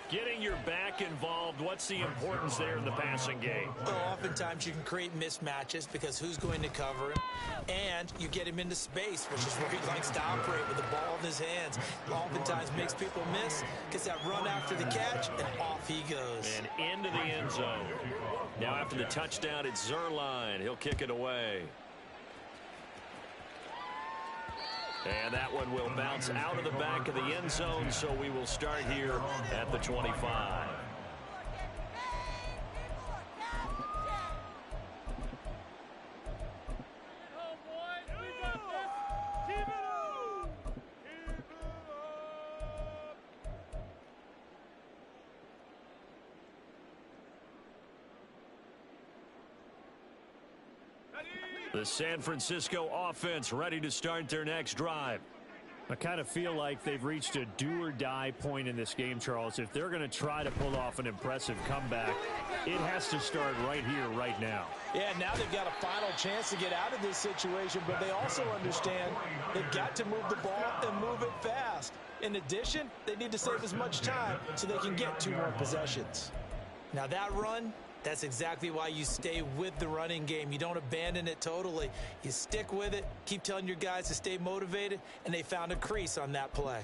Getting your back involved, what's the importance there in the passing game? Well, oftentimes you can create mismatches because who's going to cover him, and you get him into space, which is where he likes to operate with the ball in his hands. Oftentimes makes people miss, gets that run after the catch, and off he goes. And into the end zone. Now after the touchdown, it's Zerline. He'll kick it away. And that one will bounce out of the back of the end zone, so we will start here at the 25. The San Francisco offense ready to start their next drive. I kind of feel like they've reached a do-or-die point in this game, Charles. If they're going to try to pull off an impressive comeback, it has to start right here, right now. Yeah, now they've got a final chance to get out of this situation, but they also understand they've got to move the ball and move it fast. In addition, they need to save as much time so they can get 2 more possessions. Now that run, That's exactly why you stay with the running game. You don't abandon it totally. You stick with it, keep telling your guys to stay motivated, and they found a crease on that play.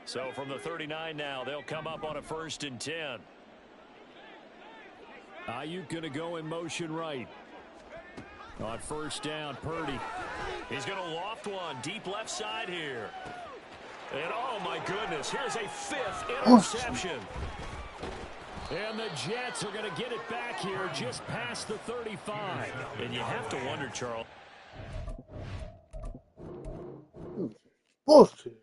So from the 39 now, they'll come up on a 1st and 10. Ayuk going to go in motion right. On 1st down, Purdy. He's going to loft one deep left side here. And oh my goodness, here's a 5th interception. And the Jets are going to get it back here just past the 35. And you have to wonder, Charles. Bullshit.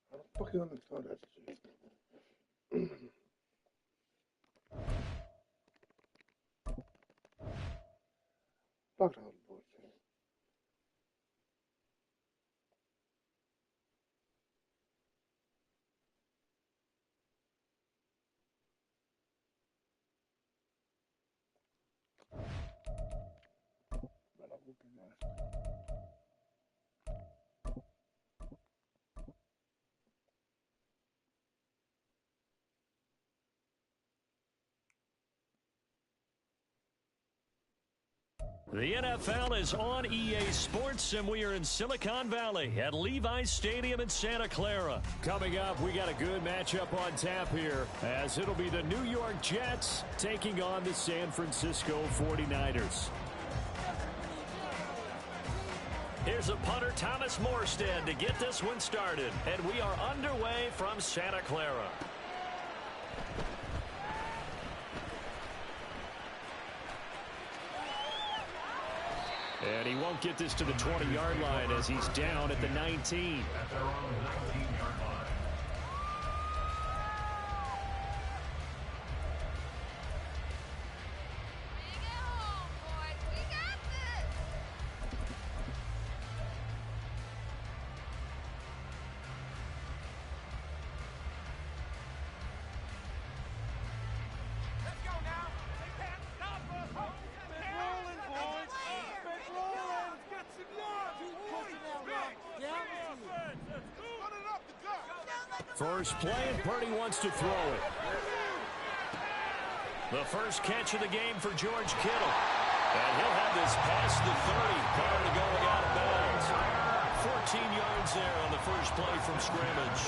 How the fuck you understand that shit? Fuck that bullshit. Man, I'm whooping that. The NFL is on EA Sports, and we are in Silicon Valley at Levi's Stadium in Santa Clara. Coming up, we got a good matchup on tap here, as it'll be the New York Jets taking on the San Francisco 49ers. Here's a punter, Thomas Morstead, to get this one started, and we are underway from Santa Clara. And he won't get this to the 20-yard line as he's down at the 19. At their own 19-yard line. First play, and Purdy wants to throw it. The first catch of the game for George Kittle. And he'll have this past the 30 prior to going out of bounds. 14 yards there on the first play from scrimmage.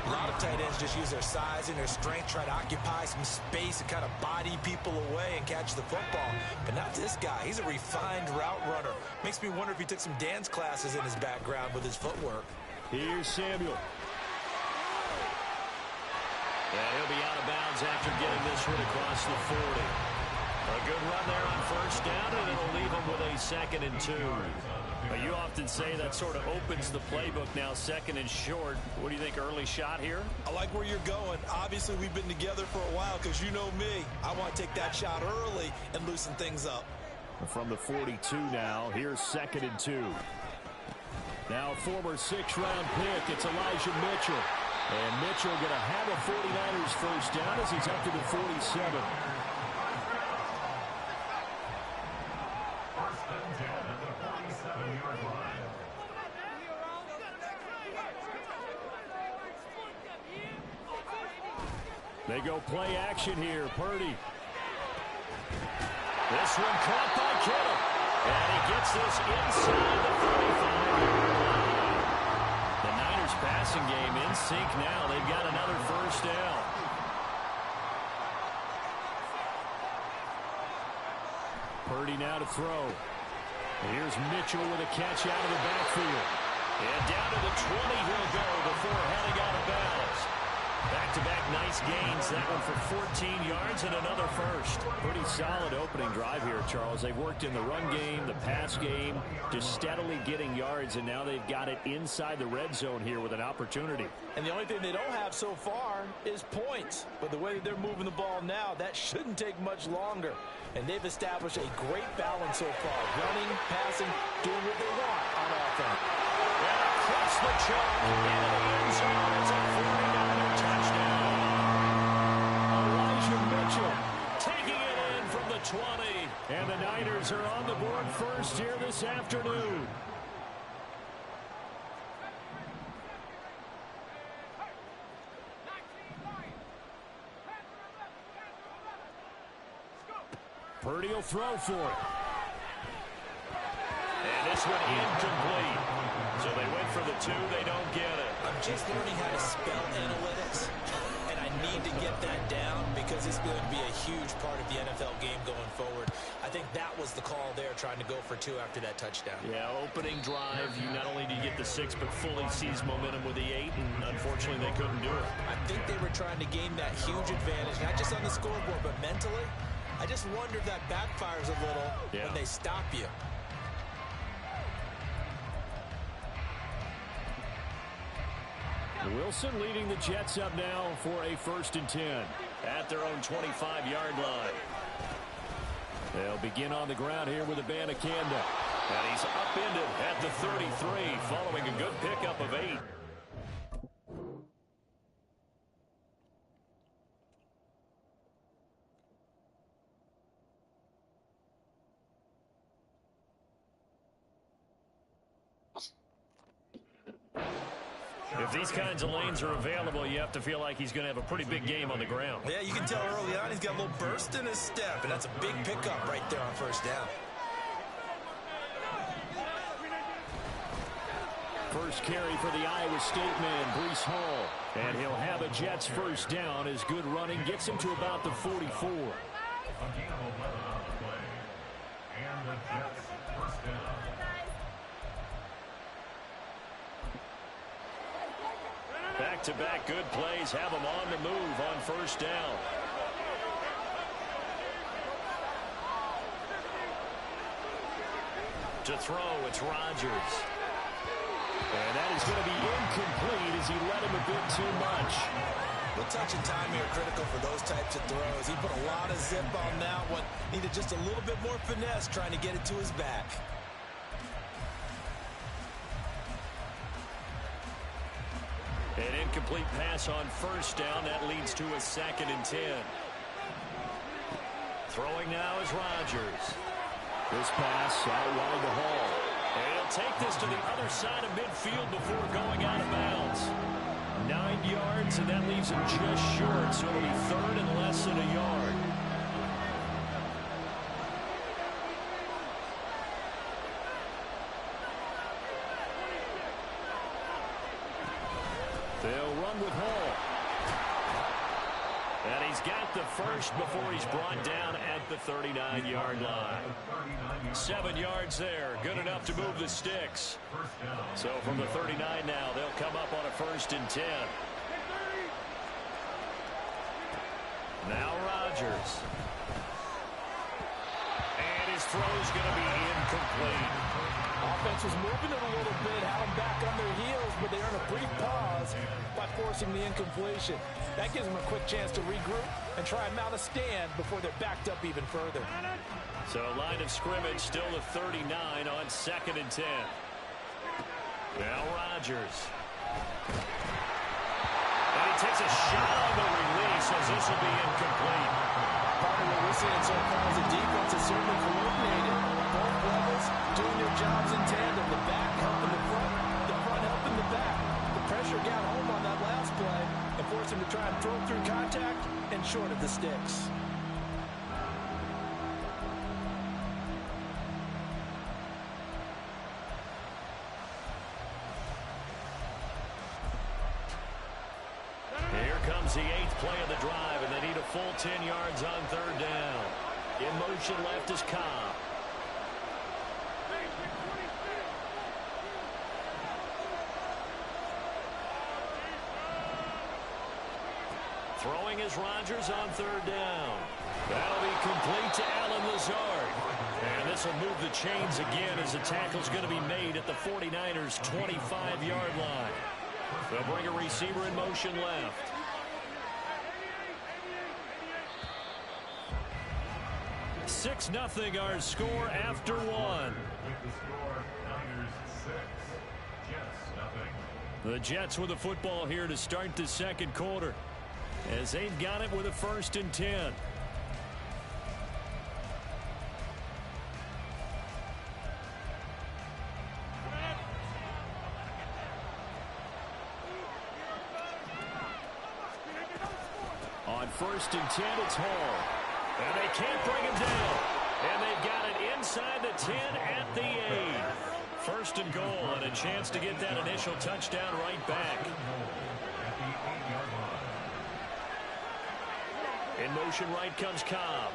A lot of tight ends just use their size and their strength, try to occupy some space and kind of body people away and catch the football. But not this guy. He's a refined route runner. Makes me wonder if he took some dance classes in his background with his footwork. Here's Samuel. And he'll be out of bounds after getting this one across the 40. A good run there on first down, and it'll leave him with a 2nd and 2. You often say that sort of opens the playbook now, 2nd and short. What do you think, early shot here? I like where you're going. Obviously, we've been together for a while because you know me. I want to take that shot early and loosen things up. From the 42 now, here's 2nd and 2. Now former 6th-round pick, it's Elijah Mitchell. And Mitchell going to have a 49ers first down as he's up to the 47. First and 10 at the 47-yard line. They go play action here. Purdy. This one caught by Kittle. And he gets this inside the 45. The Niners passing game in sync now. They've got another first down. Purdy now to throw. Here's Mitchell with a catch out of the backfield. And down to the 20 he'll go before heading out of bounds. Back-to-back nice gains. That one for 14 yards and another first. Pretty solid opening drive here, Charles. They've worked in the run game, the pass game, just steadily getting yards, and now they've got it inside the red zone here with an opportunity. And the only thing they don't have so far is points. But the way that they're moving the ball now, that shouldn't take much longer. And they've established a great balance so far. Running, passing, doing what they want on offense. And across the chalk into the end zone. It's a 49er touchdown. Elijah Mitchell taking it in from the 20. And the Niners are on the board first here this afternoon. throw for it. And this one incomplete. So they went for the 2. They don't get it. I'm just learning how to spell analytics, and I need to get that down because it's going to be a huge part of the NFL game going forward. I think that was the call there, trying to go for 2 after that touchdown. Yeah, opening drive, you not only did you get the 6, but fully seized momentum with the 8, and unfortunately they couldn't do it. I think they were trying to gain that huge advantage, not just on the scoreboard, but mentally. I just wonder if that backfires a little when they stop you. Wilson leading the Jets up now for a 1st and 10 at their own 25-yard line. They'll begin on the ground here with Abanikanda. And he's upended at the 33 following a good pickup of 8. If these kinds of lanes are available, you have to feel like he's going to have a pretty big game on the ground. Yeah, you can tell early on he's got a little burst in his step, and that's a big pickup right there on 1st down. First carry for the Iowa State man, Breece Hall. And he'll have a Jets 1st down as good running gets him to about the 44. A gain of 11 on the play. And the Jets 1st down. Back-to-back good plays have them on the move on 1st down. To throw, it's Rodgers. And that is going to be incomplete as he let him a bit too much. The touch and time here critical for those types of throws. He put a lot of zip on that one. Needed just a little bit more finesse trying to get it to his back. An incomplete pass on 1st down. That leads to a 2nd and 10. Throwing now is Rodgers. This pass out wide to Hall. And he'll take this to the other side of midfield before going out of bounds. 9 yards, and that leaves him just short, so it'll be 3rd and less than a yard. They'll run with Hall. And he's got the 1st before he's brought down at the 39-yard line. 7 yards there, good enough to move the sticks. So from the 39 now, they'll come up on a 1st and 10. Now Rodgers. And his throw's going to be incomplete. Offense was moving it a little bit, had them back on their heels, but they earned a brief pause by forcing the incompletion. That gives them a quick chance to regroup and try and mount a stand before they're backed up even further. So line of scrimmage still the 39 on 2nd and 10. Now Rodgers. And he takes a shot on the release as this will be incomplete. Part of what we're seeing so far is the defense is certainly coordinated. Both levels doing their jobs in tandem. The back helping the front helping the back. The pressure got home on that last play and forced him to try and throw through contact and short of the sticks. Here comes the 8th play of the drive, and they need a full 10 yards on 3rd down. In motion left is Cobb. Throwing is Rodgers on 3rd down. That'll be complete to Allen Lazard. And this will move the chains again as the tackle's going to be made at the 49ers' 25-yard line. They'll bring a receiver in motion left. Six nothing our score after one. With the score, Niners 6, Jets 0. The Jets with the football here to start the 2nd quarter, as they've got it with a 1st and 10. On 1st and 10, it's Hall. And they can't bring him down. And got it inside the 10 at the 8. First and goal, and a chance to get that initial touchdown right back. In motion right comes Cobb.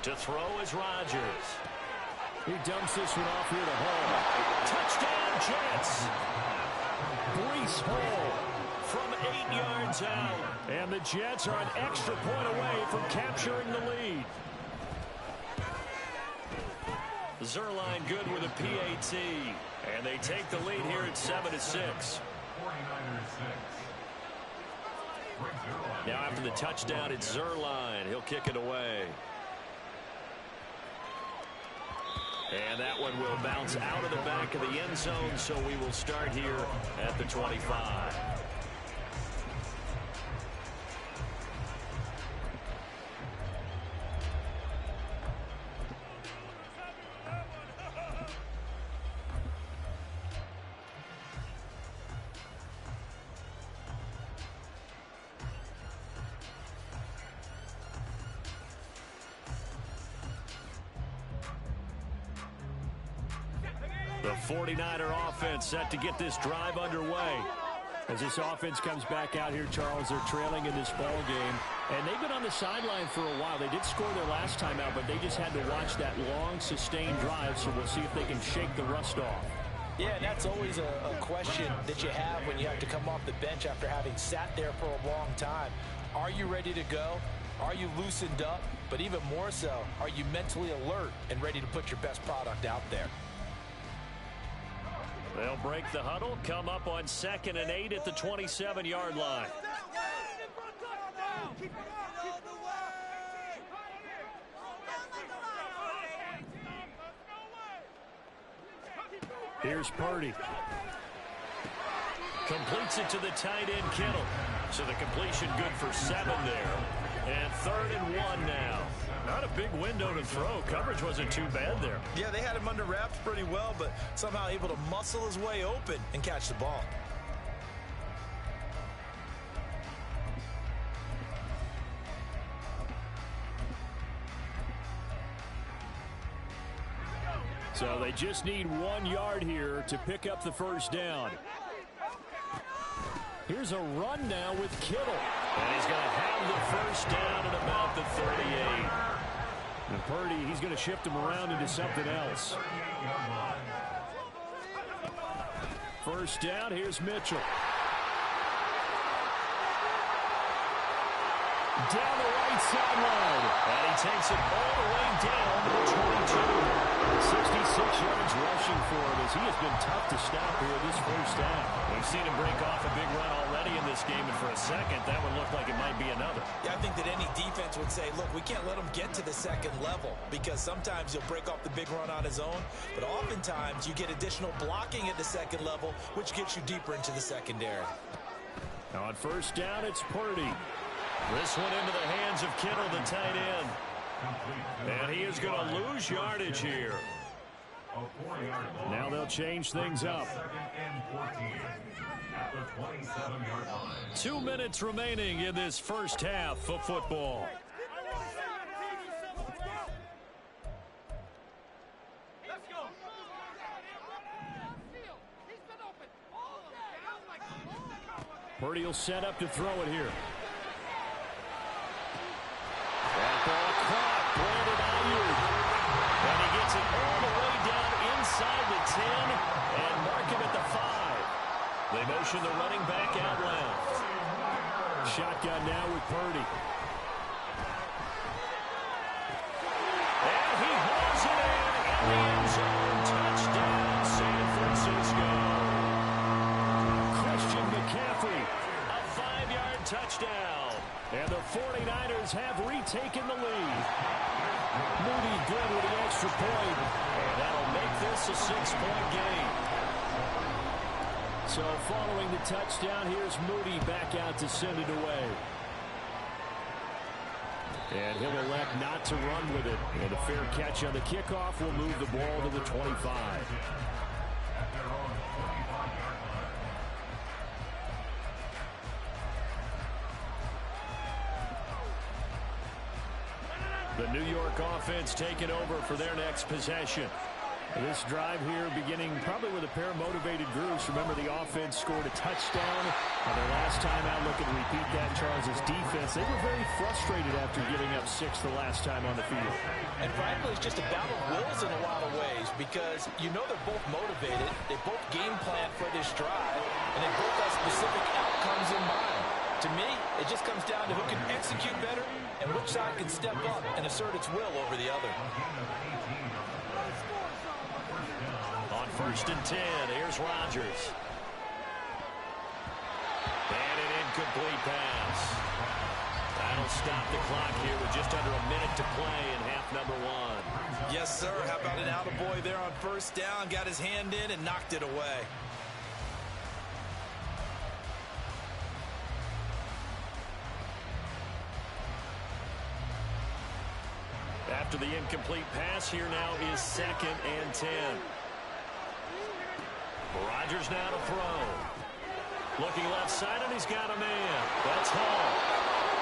To throw is Rodgers. He dumps this one off here to Hall. Touchdown, Jets. Breece Hall from 8 yards out. And the Jets are an extra point away from capturing the lead. Zerline good with a PAT. And they take the lead here at 7-6. Now after the touchdown, it's Zerline. He'll kick it away. And that one will bounce out of the back of the end zone, so we will start here at the 25. The 49er offense set to get this drive underway. As this offense comes back out here, Charles, they're trailing in this ball game. And they've been on the sideline for a while. They did score their last time out, but they just had to watch that long, sustained drive. So we'll see if they can shake the rust off. Yeah, and that's always a question that you have when you have to come off the bench after having sat there for a long time. Are you ready to go? Are you loosened up? But even more so, are you mentally alert and ready to put your best product out there? They'll break the huddle, come up on 2nd and 8 at the 27-yard line. Here's Purdy. Completes it to the tight end, Kittle. So the completion good for 7 there. And 3rd and 1 now. Not a big window to throw. Coverage wasn't too bad there. Yeah, they had him under wraps pretty well, but somehow able to muscle his way open and catch the ball. So they just need 1 yard here to pick up the first down. Here's a run now with Kittle. And he's going to have the first down at about the 38. And Purdy, he's going to shift him around into something else. First down, here's Mitchell. Down the right sideline. And he takes it all the way down to the 22. 66 yards rushing for him as he has been tough to stop here this first half. We've seen him break off a big run already in this game, and for a second, that would look like it might be another. Yeah, I think that any defense would say, look, we can't let him get to the second level because sometimes he'll break off the big run on his own, but oftentimes you get additional blocking at the second level, which gets you deeper into the secondary. Now on first down, it's Purdy. This one into the hands of Kittle, the tight end. And he is going to lose yardage here. Now they'll change things up. 2 minutes remaining in this first half of football. Purdy will set up to throw it here. And he gets it all the way down inside the 10 and mark him at the 5. They motion the running back out left. Shotgun now with Purdy. And he hauls it in the end zone. Touchdown, San Francisco. Christian McCaffrey. A 5-yard touchdown. And the 49ers have retaken the lead. Moody good with the extra point. And that'll make this a 6-point game. So following the touchdown, here's Moody back out to send it away. And he'll elect not to run with it. And a fair catch on the kickoff will move the ball to the 25. The New York offense taking over for their next possession. This drive here beginning probably with a pair of motivated groups. Remember, the offense scored a touchdown. Their last time out, looking to repeat that. Charles' defense, they were very frustrated after giving up 6 the last time on the field. And frankly, it's just a battle of wills in a lot of ways because you know they're both motivated. They both game plan for this drive, and they both have specific outcomes in mind. To me, it just comes down to who can execute better and which side can step up and assert its will over the other. On 1st and 10, here's Rodgers. And an incomplete pass. That'll stop the clock here with just under a minute to play in half number 1. Yes, sir. How about an attaboy there on 1st down? Got his hand in and knocked it away. After the incomplete pass, here now is 2nd and 10. Rodgers now to throw. Looking left side, and he's got a man. That's Hall.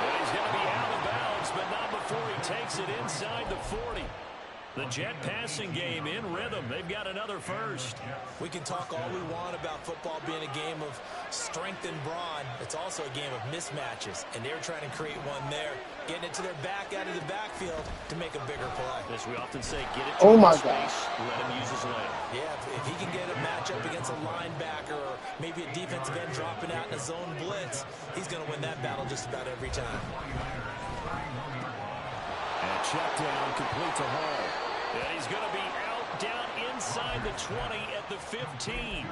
And he's going to be out of bounds, but not before he takes it inside the 40. The Jet passing game in rhythm. They've got another first. We can talk all we want about football being a game of strength and brawn. It's also a game of mismatches, and they're trying to create one there, getting it to their back out of the backfield to make a bigger play. As we often say, get it to his space, let him use his leg. Yeah, if he can get a matchup against a linebacker or maybe a defensive end dropping out in a zone blitz, he's going to win that battle just about every time. And check down, complete to Hall. And he's going to be out down inside the 20 at the 15.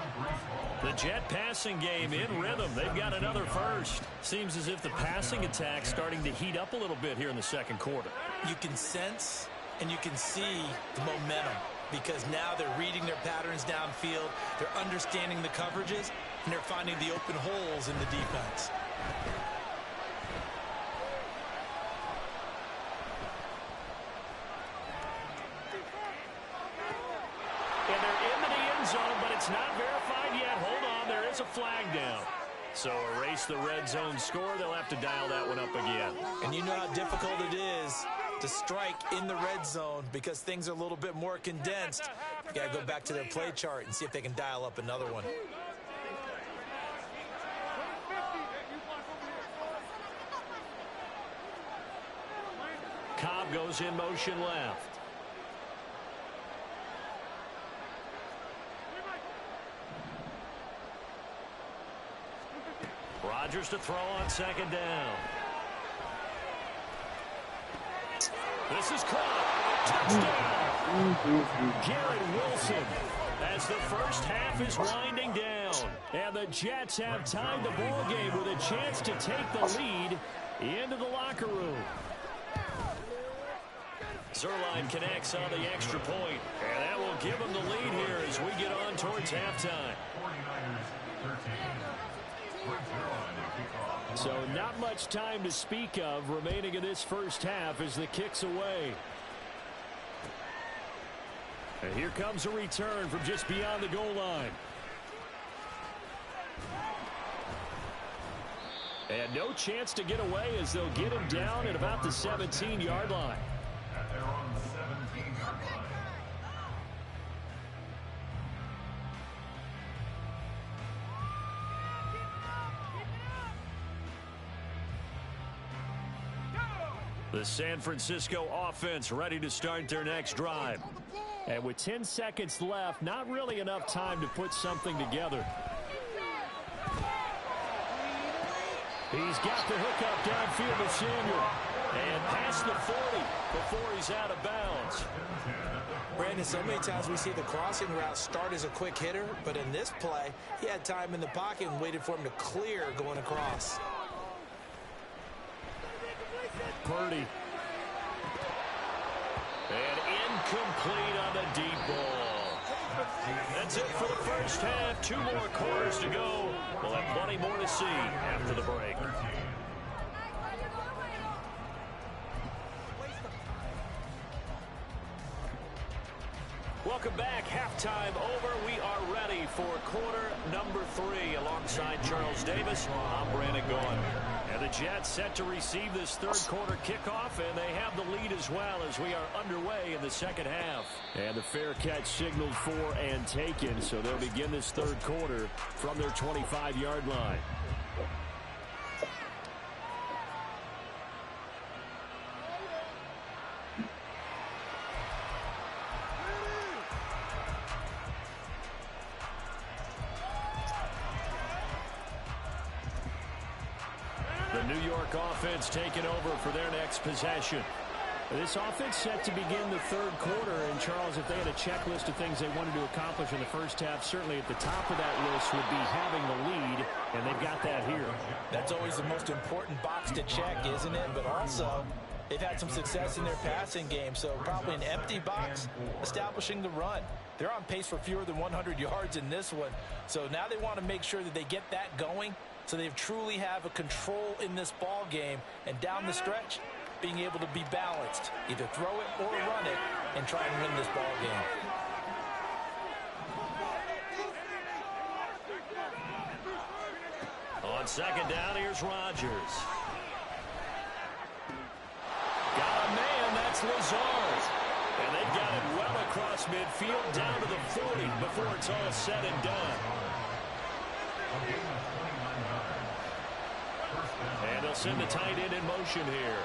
The Jet passing game in rhythm. They've got another first. Seems as if the passing attack's starting to heat up a little bit here in the second quarter. You can sense and you can see the momentum because now they're reading their patterns downfield, they're understanding the coverages, and they're finding the open holes in the defense. But it's not verified yet. Hold on, there is a flag down. So erase the red zone score. They'll have to dial that one up again. And you know how difficult it is to strike in the red zone because things are a little bit more condensed. You got to go back to their play chart and see if they can dial up another one. Cobb goes in motion left. Rodgers to throw on 2nd down. This is caught. Touchdown. Garrett Wilson as the first half is winding down. And the Jets have tied the ball game with a chance to take the lead into the locker room. Zerline connects on the extra point, and that will give them the lead here as we get on towards halftime. So not much time to speak of remaining in this first half as the kick's away. And here comes a return from just beyond the goal line. And no chance to get away as they'll get him down at about the 17-yard line. They're on the 17-yard line. The San Francisco offense ready to start their next drive. And with 10 seconds left, not really enough time to put something together. He's got the hookup downfield to Samuel. And past the 40 before he's out of bounds. Brandon, so many times we see the crossing route start as a quick hitter, but in this play, he had time in the pocket and waited for him to clear going across. Purdy. And incomplete on the deep ball. That's it for the first half. 2 more quarters to go. We'll have plenty more to see after the break. Welcome back. Halftime over. We are ready for quarter number 3. Alongside Charles Davis, I'm Brandon Gaughan. And the Jets set to receive this third quarter kickoff, and they have the lead as well as we are underway in the second half. And the fair catch signaled for and taken, so they'll begin this third quarter from their 25-yard line. The New York offense taking over for their next possession. This offense set to begin the third quarter. And, Charles, if they had a checklist of things they wanted to accomplish in the first half, certainly at the top of that list would be having the lead, and they've got that here. That's always the most important box to check, isn't it? But also, they've had some success in their passing game, so probably an empty box establishing the run. They're on pace for fewer than 100 yards in this one, so now they want to make sure that they get that going so they truly have a control in this ball game, and down the stretch, being able to be balanced, either throw it or run it, and try and win this ball game. On second down, here's Rodgers. Got a man, that's Lazard. And they've got it well across midfield, down to the 40 before it's all said and done. And they'll send the tight end in motion here.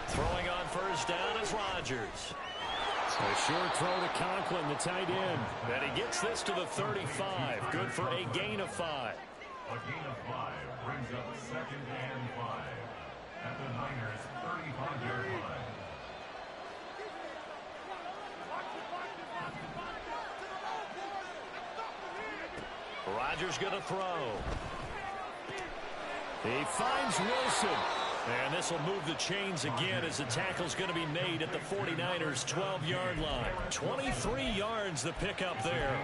Throwing on first down is Rodgers. A short throw to Conklin, the tight end. And he gets this to the 35. Good for a gain of 5. A gain of 5 brings up second and 5 at the Niners' 35-yard line. Rodgers going to throw. He finds Wilson. And this will move the chains again as the tackle's going to be made at the 49ers' 12-yard line. 23 yards the pickup there.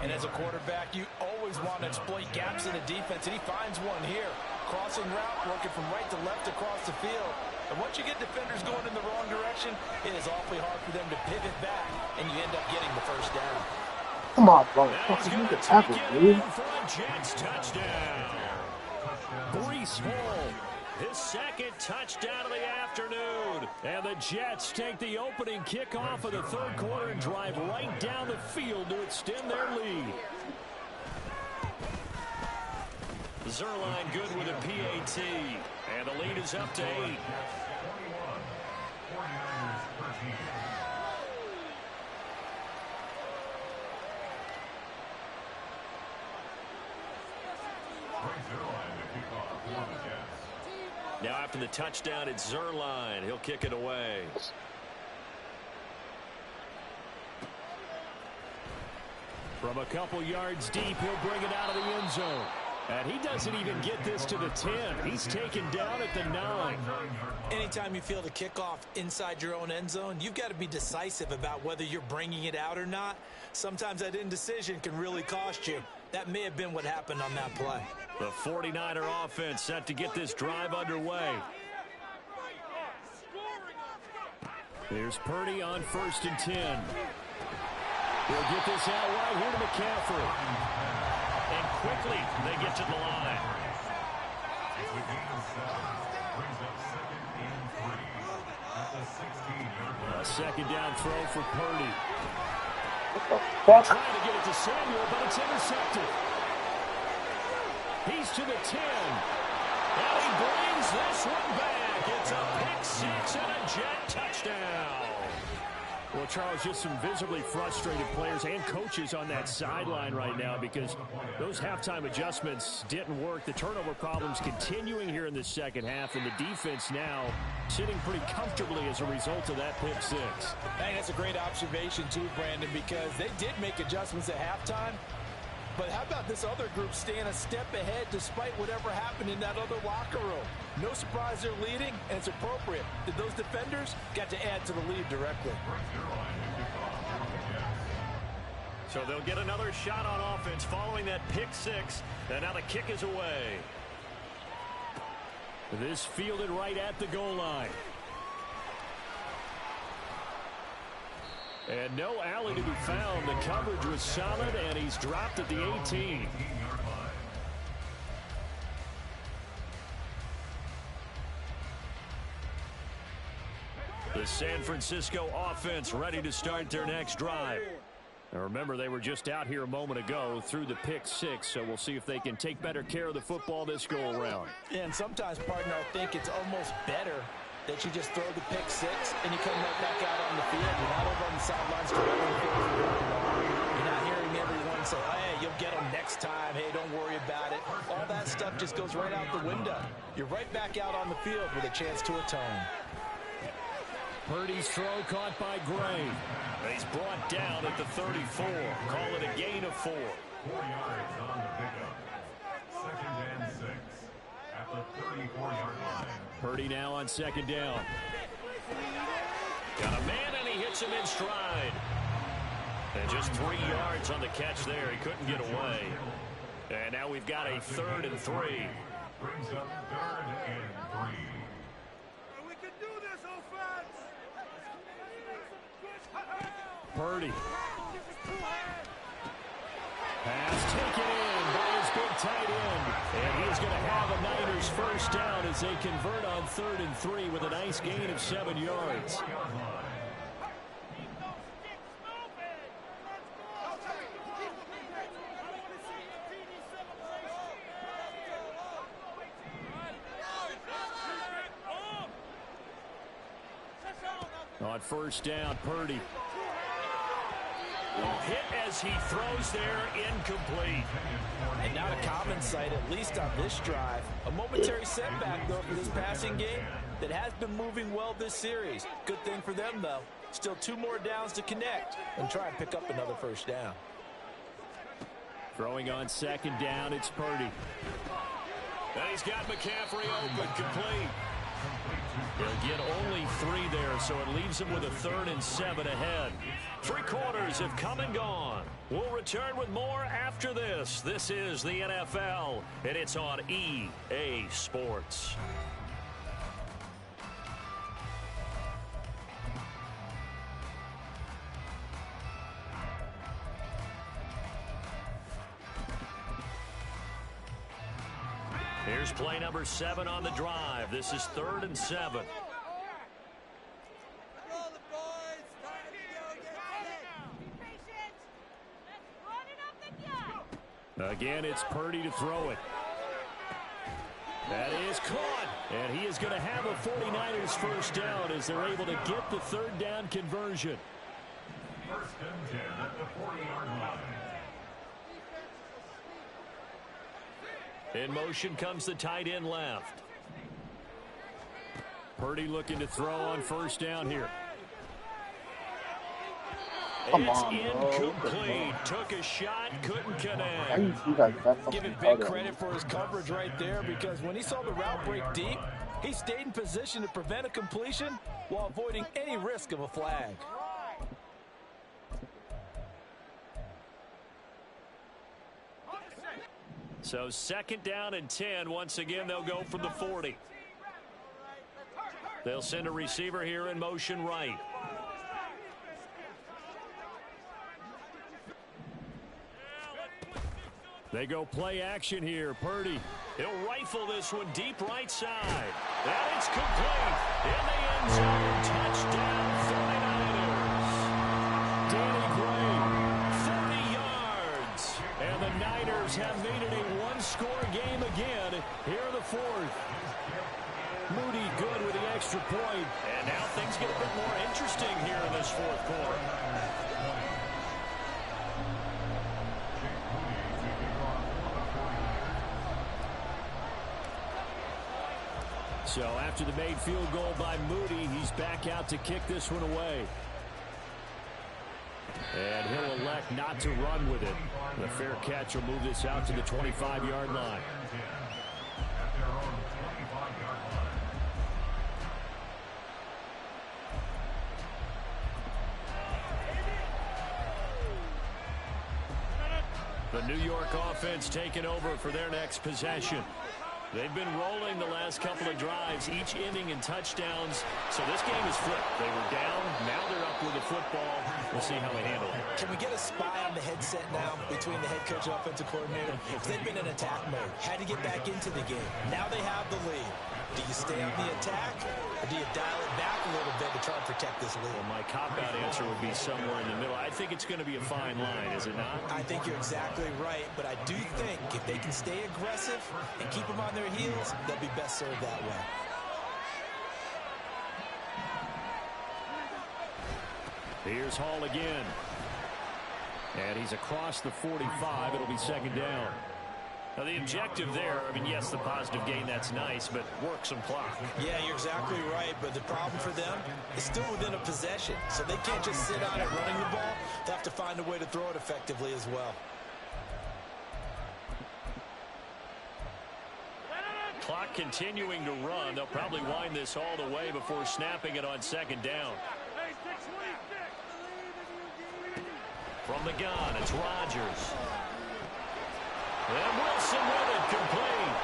And as a quarterback, you always want to exploit gaps in the defense, and he finds one here. Crossing route, working from right to left across the field. And once you get defenders going in the wrong direction, it is awfully hard for them to pivot back, and you end up getting the first down. Come on, bro. You can tackle, dude. For a Jets touchdown. Breece Hall, his second touchdown of the afternoon. And the Jets take the opening kickoff of the third quarter and drive right down the field to extend their lead. Zerline good with a PAT. And the lead is up to 8. Now after the touchdown, it's Zerline. He'll kick it away. From a couple yards deep, he'll bring it out of the end zone. And he doesn't even get this to the 10. He's taken down at the 9. Anytime you feel the kickoff inside your own end zone, you've got to be decisive about whether you're bringing it out or not. Sometimes that indecision can really cost you. That may have been what happened on that play. The 49er offense set to get this drive underway. Here's Purdy on 1st and 10. He'll get this out right here to McCaffrey. And quickly they get to the line. A second down throw for Purdy. What the fuck? Trying to get it to Samuel, but it's intercepted. He's to the 10. And he brings this one back. It's a pick six and a Jet touchdown. Well, Charles, just some visibly frustrated players and coaches on that sideline right now because those halftime adjustments didn't work. The turnover problems continuing here in the second half, and the defense now sitting pretty comfortably as a result of that pick six. I think that's a great observation, too, Brandon, because they did make adjustments at halftime. But how about this other group staying a step ahead despite whatever happened in that other locker room? No surprise they're leading, and it's appropriate that those defenders got to add to the lead directly. So they'll get another shot on offense following that pick six, and now the kick is away. This fielded right at the goal line. And no alley to be found. The coverage was solid, and he's dropped at the 18. The San Francisco offense ready to start their next drive. Now remember, they were just out here a moment ago through the pick 6, so we'll see if they can take better care of the football this go-around. And sometimes, partner, I think it's almost better that you just throw the pick 6 and you come right back out on the field. You're not over on the sidelines directing the field. You're not hearing everyone say, hey, you'll get them next time. Hey, don't worry about it. All that stuff just goes right out the window. You're right back out on the field with a chance to atone. Purdy's throw caught by Gray. He's brought down at the 34. Call it a gain of 4. 4 yards on the pickup. 2nd and 6 at the 34-yard line. Purdy now on 2nd down. Got a man, and he hits him in stride. And just 3 yards on the catch there. He couldn't get away. And now we've got a 3rd and 3. Brings up 3rd and 3. Purdy. Pass taken in by his big tight end. And he's going to have a Niners first down as they convert on 3rd and 3 with a nice gain of 7 yards. On 1st down, Purdy. Hit as he throws there, incomplete. And not a common sight, at least on this drive. A momentary setback, though, for this passing game that has been moving well this series. Good thing for them, though. Still 2 more downs to connect and try and pick up another first down. Throwing on 2nd down, it's Purdy. And he's got McCaffrey open, complete. He'll get only 3 there, so it leaves him with a 3rd and 7 ahead. 3 quarters have come and gone. We'll return with more after this. This is the NFL, and it's on EA Sports. Here's play number 7 on the drive. This is 3rd and 7. Again, it's Purdy to throw it. That is caught. And he is going to have a 49ers first down as they're able to get the 3rd down conversion. 1st and 10 at the 40-yard line. In motion comes the tight end left. Purdy looking to throw on 1st down here. Come It's on, incomplete. Took a shot, couldn't connect. You guys got something Give him other big than- credit for his coverage right there, because when he saw the route break deep, he stayed in position to prevent a completion while avoiding any risk of a flag. So 2nd down and 10. Once again, they'll go from the 40. They'll send a receiver here in motion right. They go play action here. Purdy. He'll rifle this one deep right side. And it's complete. In the end zone. Touchdown 49ers. Danny Gray, 30 yards. And the Niners have made it a one-score game again here in the 4th. Moody good with the extra point. And now things get a bit more interesting here in this 4th quarter. So after the made field goal by Moody, he's back out to kick this one away. And he'll elect not to run with it. The fair catch will move this out to the 25-yard line. At their own 25-yard line. The New York offense taking over for their next possession. They've been rolling the last couple of drives, each inning in touchdowns. So this game is flipped. They were down. Now they're up with the football. We'll see how they handle it. Can we get a spy on the headset now between the head coach and offensive coordinator? Because they've been in attack mode. Had to get back into the game. Now they have the lead. Do you stay on the attack, or do you dial it back a little bit to try and protect this lead? Well, my cop-out answer would be somewhere in the middle. I think it's going to be a fine line, is it not? I think you're exactly right, but I do think if they can stay aggressive and keep them on their heels, they'll be best served that way. Here's Hall again. And he's across the 45. It'll be second down. Now, the objective there, I mean, yes, the positive gain, that's nice, but work some clock. Yeah, you're exactly right, but the problem for them is still within a possession, so they can't just sit on it running the ball. They have to find a way to throw it effectively as well. Clock continuing to run. They'll probably wind this all the way before snapping it on second down. From the gun, it's Rodgers. And Wilson with it, complete.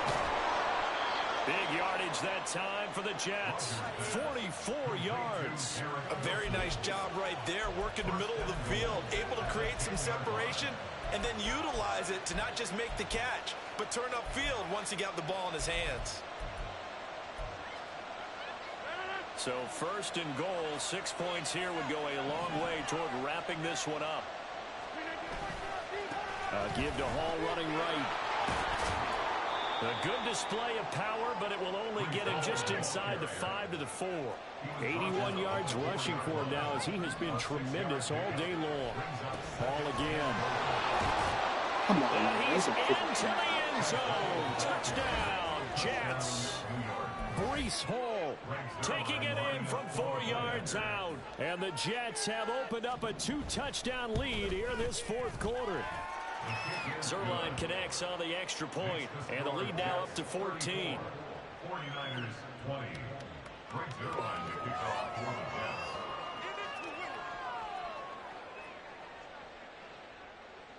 Big yardage that time for the Jets. 44 yards. A very nice job right there, working the middle of the field, able to create some separation and then utilize it to not just make the catch, but turn upfield once he got the ball in his hands. So first and goal, 6 points here would go a long way toward wrapping this one up. Give to Hall running right. A good display of power, but it will only get him just inside the 5 to the 4. 81 yards rushing for him now as he has been tremendous all day long. Hall again. Come on, And man. he's into the end zone. Touchdown, Jets. Breece Hall taking it in from 4 yards out. And the Jets have opened up a 2-touchdown lead here in this fourth quarter. Zerline connects on the extra point, and the lead now up to 14. 49ers 20. Brings Zerline to kick off for the Jets.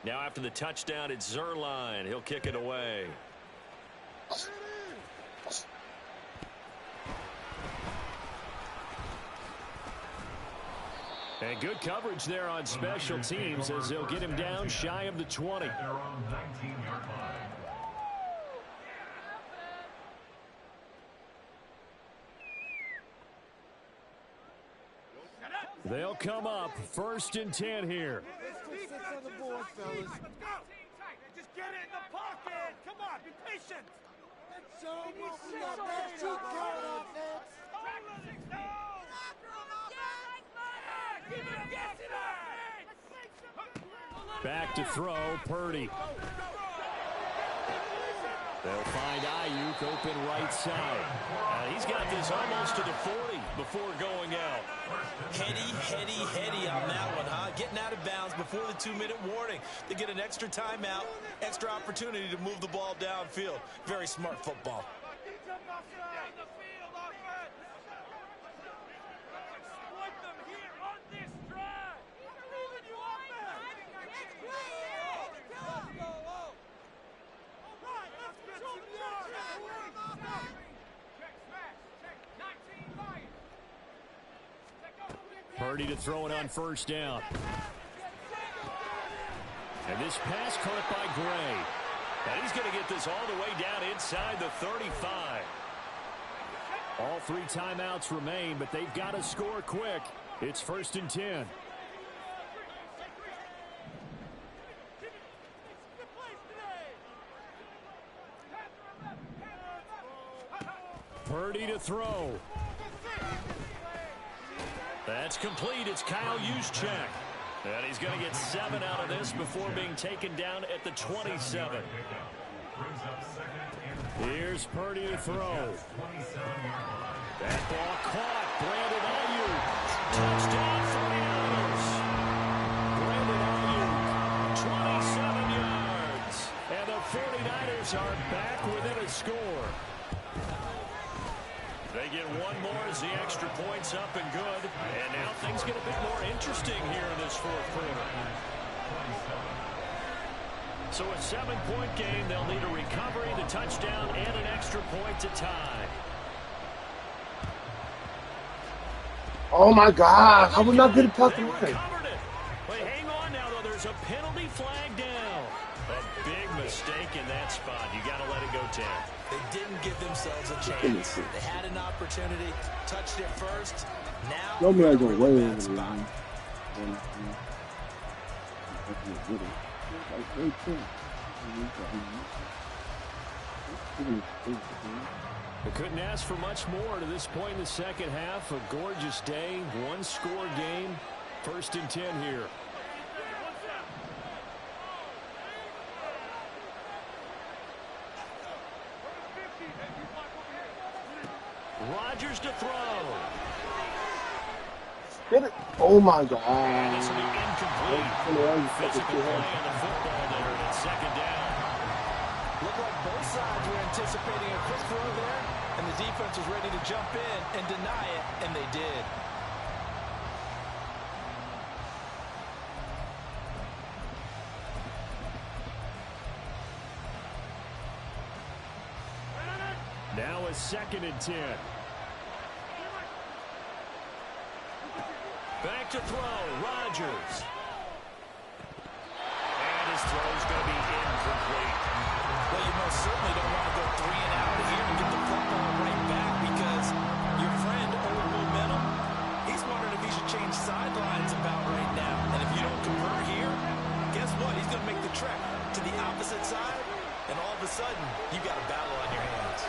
Now after the touchdown, it's Zerline. He'll kick it away. And good coverage there on special teams as they'll get him down shy of the 20. They're on 19-yard line. They'll come up first and 10 here. Let's go. Just get it in the pocket. Come on, be patient. Let's show what we got next. Keep going, offense. Back to throw, Purdy. They'll find Ayuk open right side. He's got this almost to the 40 before going out. Heady on that one, huh? Getting out of bounds before the 2-minute warning. They get an extra timeout, extra opportunity to move the ball downfield. Very smart football. Purdy to throw it on first down. And this pass caught by Gray. And he's going to get this all the way down inside the 35. All 3 timeouts remain, but they've got to score quick. It's first and 10. Purdy to throw. That's complete. It's Kyle Juszczyk. And he's going to get 7 out of this before being taken down at the 27. Here's Purdy to throw. That ball caught. Brandon Ayuk. Touchdown 49ers. Brandon Ayuk, 27 yards. And the 49ers are back within a score. They get one more as the extra point's up and good. And now things get a bit more interesting here in this fourth quarter. So a 7-point game. They'll need a recovery, the touchdown, and an extra point to tie. Oh my God! How would not get it past the line? Recovered it. But hang on now, though. There's a penalty flag down. A big mistake in that spot. You got to let it go, Ted. They didn't give themselves a chance. They had an opportunity, touched it first. Now, Don't they're I in a go really way bad spot. They couldn't ask for much more to this point in the second half. A gorgeous day, one-score game. 1st and 10 here. Rodgers to throw. Get it! Oh my God! And this will be incomplete. Physical play on the football there, and it's 2nd down. Looked like both sides were anticipating a quick throw there, and the defense was ready to jump in and deny it, and they did. Now a 2nd and 10. Back to throw, Rodgers. And his throw's going to be incomplete. Well, you most certainly don't want to go 3 and out here and get the football right back because your friend, Old Momentum, he's wondering if he should change sidelines about right now. And if you don't convert here, guess what? He's going to make the trek to the opposite side, and all of a sudden, you've got a battle on your hands.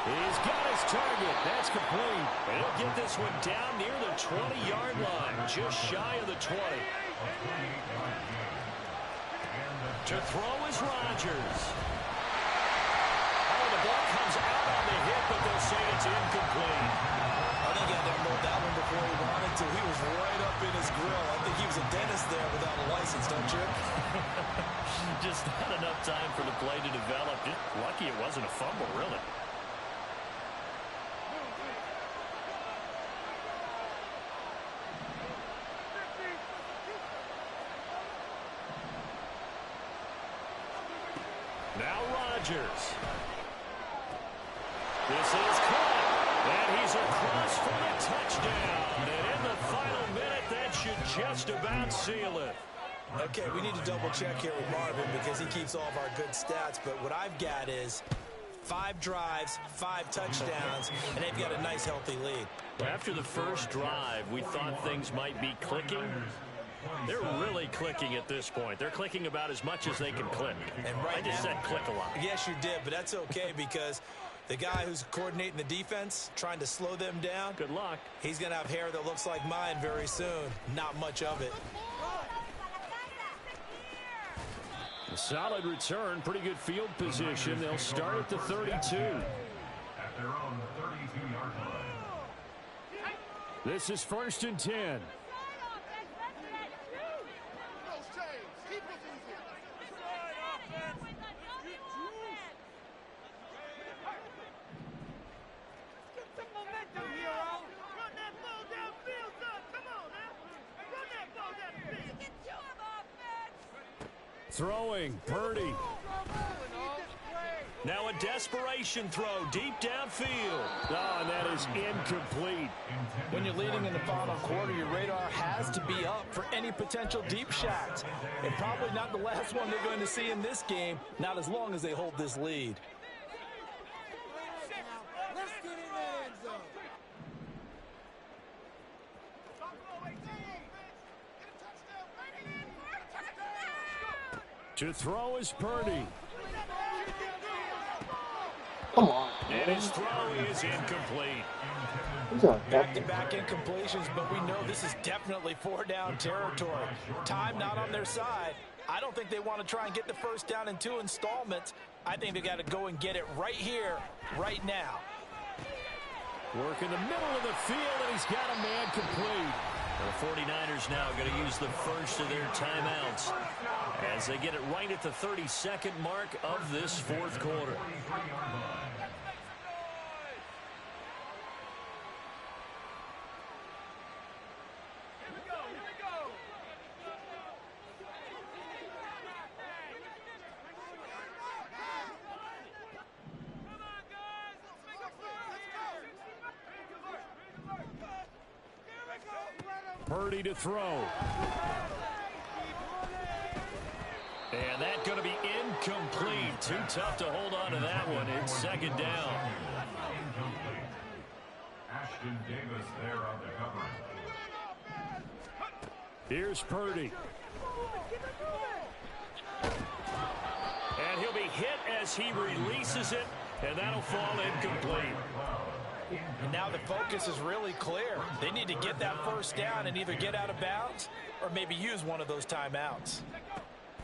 He's got his target. That's complete. And he'll get this one down near the 20-yard line, just shy of the 20. To throw is Rodgers. Oh, the ball comes out on the hit, but they'll say it's incomplete. I think he had to unload that one before he wanted to. He was right up in his grill. I think he was a dentist there without a license, don't you? Just not enough time for the play to develop. Just lucky it wasn't a fumble, really. Now Rodgers. This is caught. And he's across for the touchdown. And in the final minute, that should just about seal it. Okay, we need to double check here with Marvin because he keeps all of our good stats. But what I've got is 5 drives, 5 touchdowns, and they've got a nice, healthy lead. After the first drive, we thought things might be clicking. They're really clicking at this point. They're clicking about as much as they can click. And right I just said click a lot. Yes, you did, but that's okay because the guy who's coordinating the defense, trying to slow them down, good luck. He's going to have hair that looks like mine very soon. Not much of it. A solid return, pretty good field position. They'll start at the 32. At their own 32-yard line. This is 1st and 10. Throwing, Purdy. Now a desperation throw deep downfield. Oh, and that is incomplete. When you're leading in the final quarter, your radar has to be up for any potential deep shots. And probably not the last one they're going to see in this game, not as long as they hold this lead. Let's get in that end zone. To throw is Purdy. Come on. And his throw is incomplete. Back-to-back incompletions, but we know this is definitely 4-down territory. Time not on their side. I don't think they want to try and get the first down in 2 installments. I think they got to go and get it right here, right now. Work in the middle of the field, and he's got a man complete. The 49ers now going to use the first of their timeouts as they get it right at the 32nd mark of this 4th quarter. Purdy to throw. And that's going to be incomplete. Too tough to hold on to that one. It's second down. Incomplete. Ashton Davis there on the covering. Here's Purdy. And he'll be hit as he releases it, and that'll fall incomplete. And now the focus is really clear. They need to get that first down and either get out of bounds or maybe use one of those timeouts.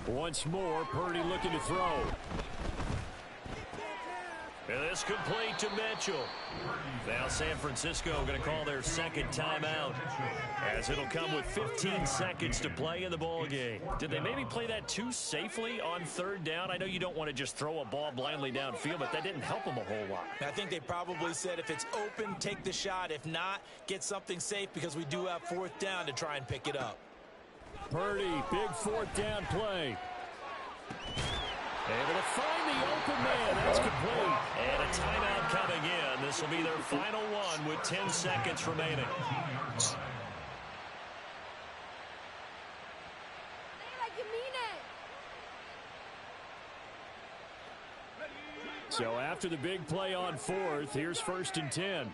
Once more, Purdy looking to throw. And this complete to Mitchell. Now San Francisco going to call their second timeout, as it'll come with 15 seconds to play in the ball game. Did they maybe play that too safely on third down? I know you don't want to just throw a ball blindly downfield, but that didn't help them a whole lot. I think they probably said if it's open, take the shot. If not, get something safe because we do have fourth down to try and pick it up. Purdy, big fourth down play. Able to find the open man. That's complete. And a timeout coming in. This will be their final one with 10 seconds remaining. So after the big play on fourth, here's 1st and 10.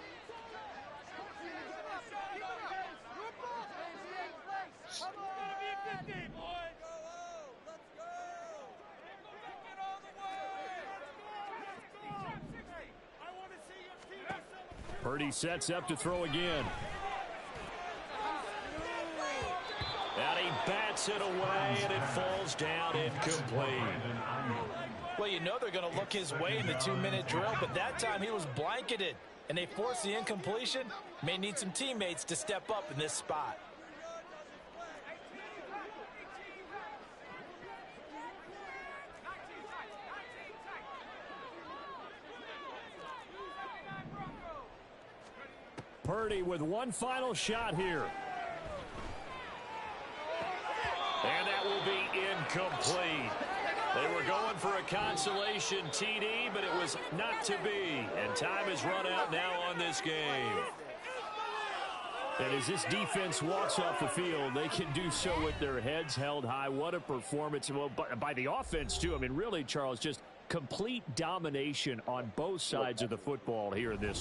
Purdy sets up to throw again. And he bats it away, and it falls down incomplete. Well, you know they're going to look his way in the 2-minute drill, but that time he was blanketed, and they forced the incompletion. May need some teammates to step up in this spot. Purdy with one final shot here. And that will be incomplete. They were going for a consolation TD, but it was not to be. And time has run out now on this game. And as this defense walks off the field, they can do so with their heads held high. What a performance. Well, by the offense, too. I mean, really, Charles, just complete domination on both sides of the football here in this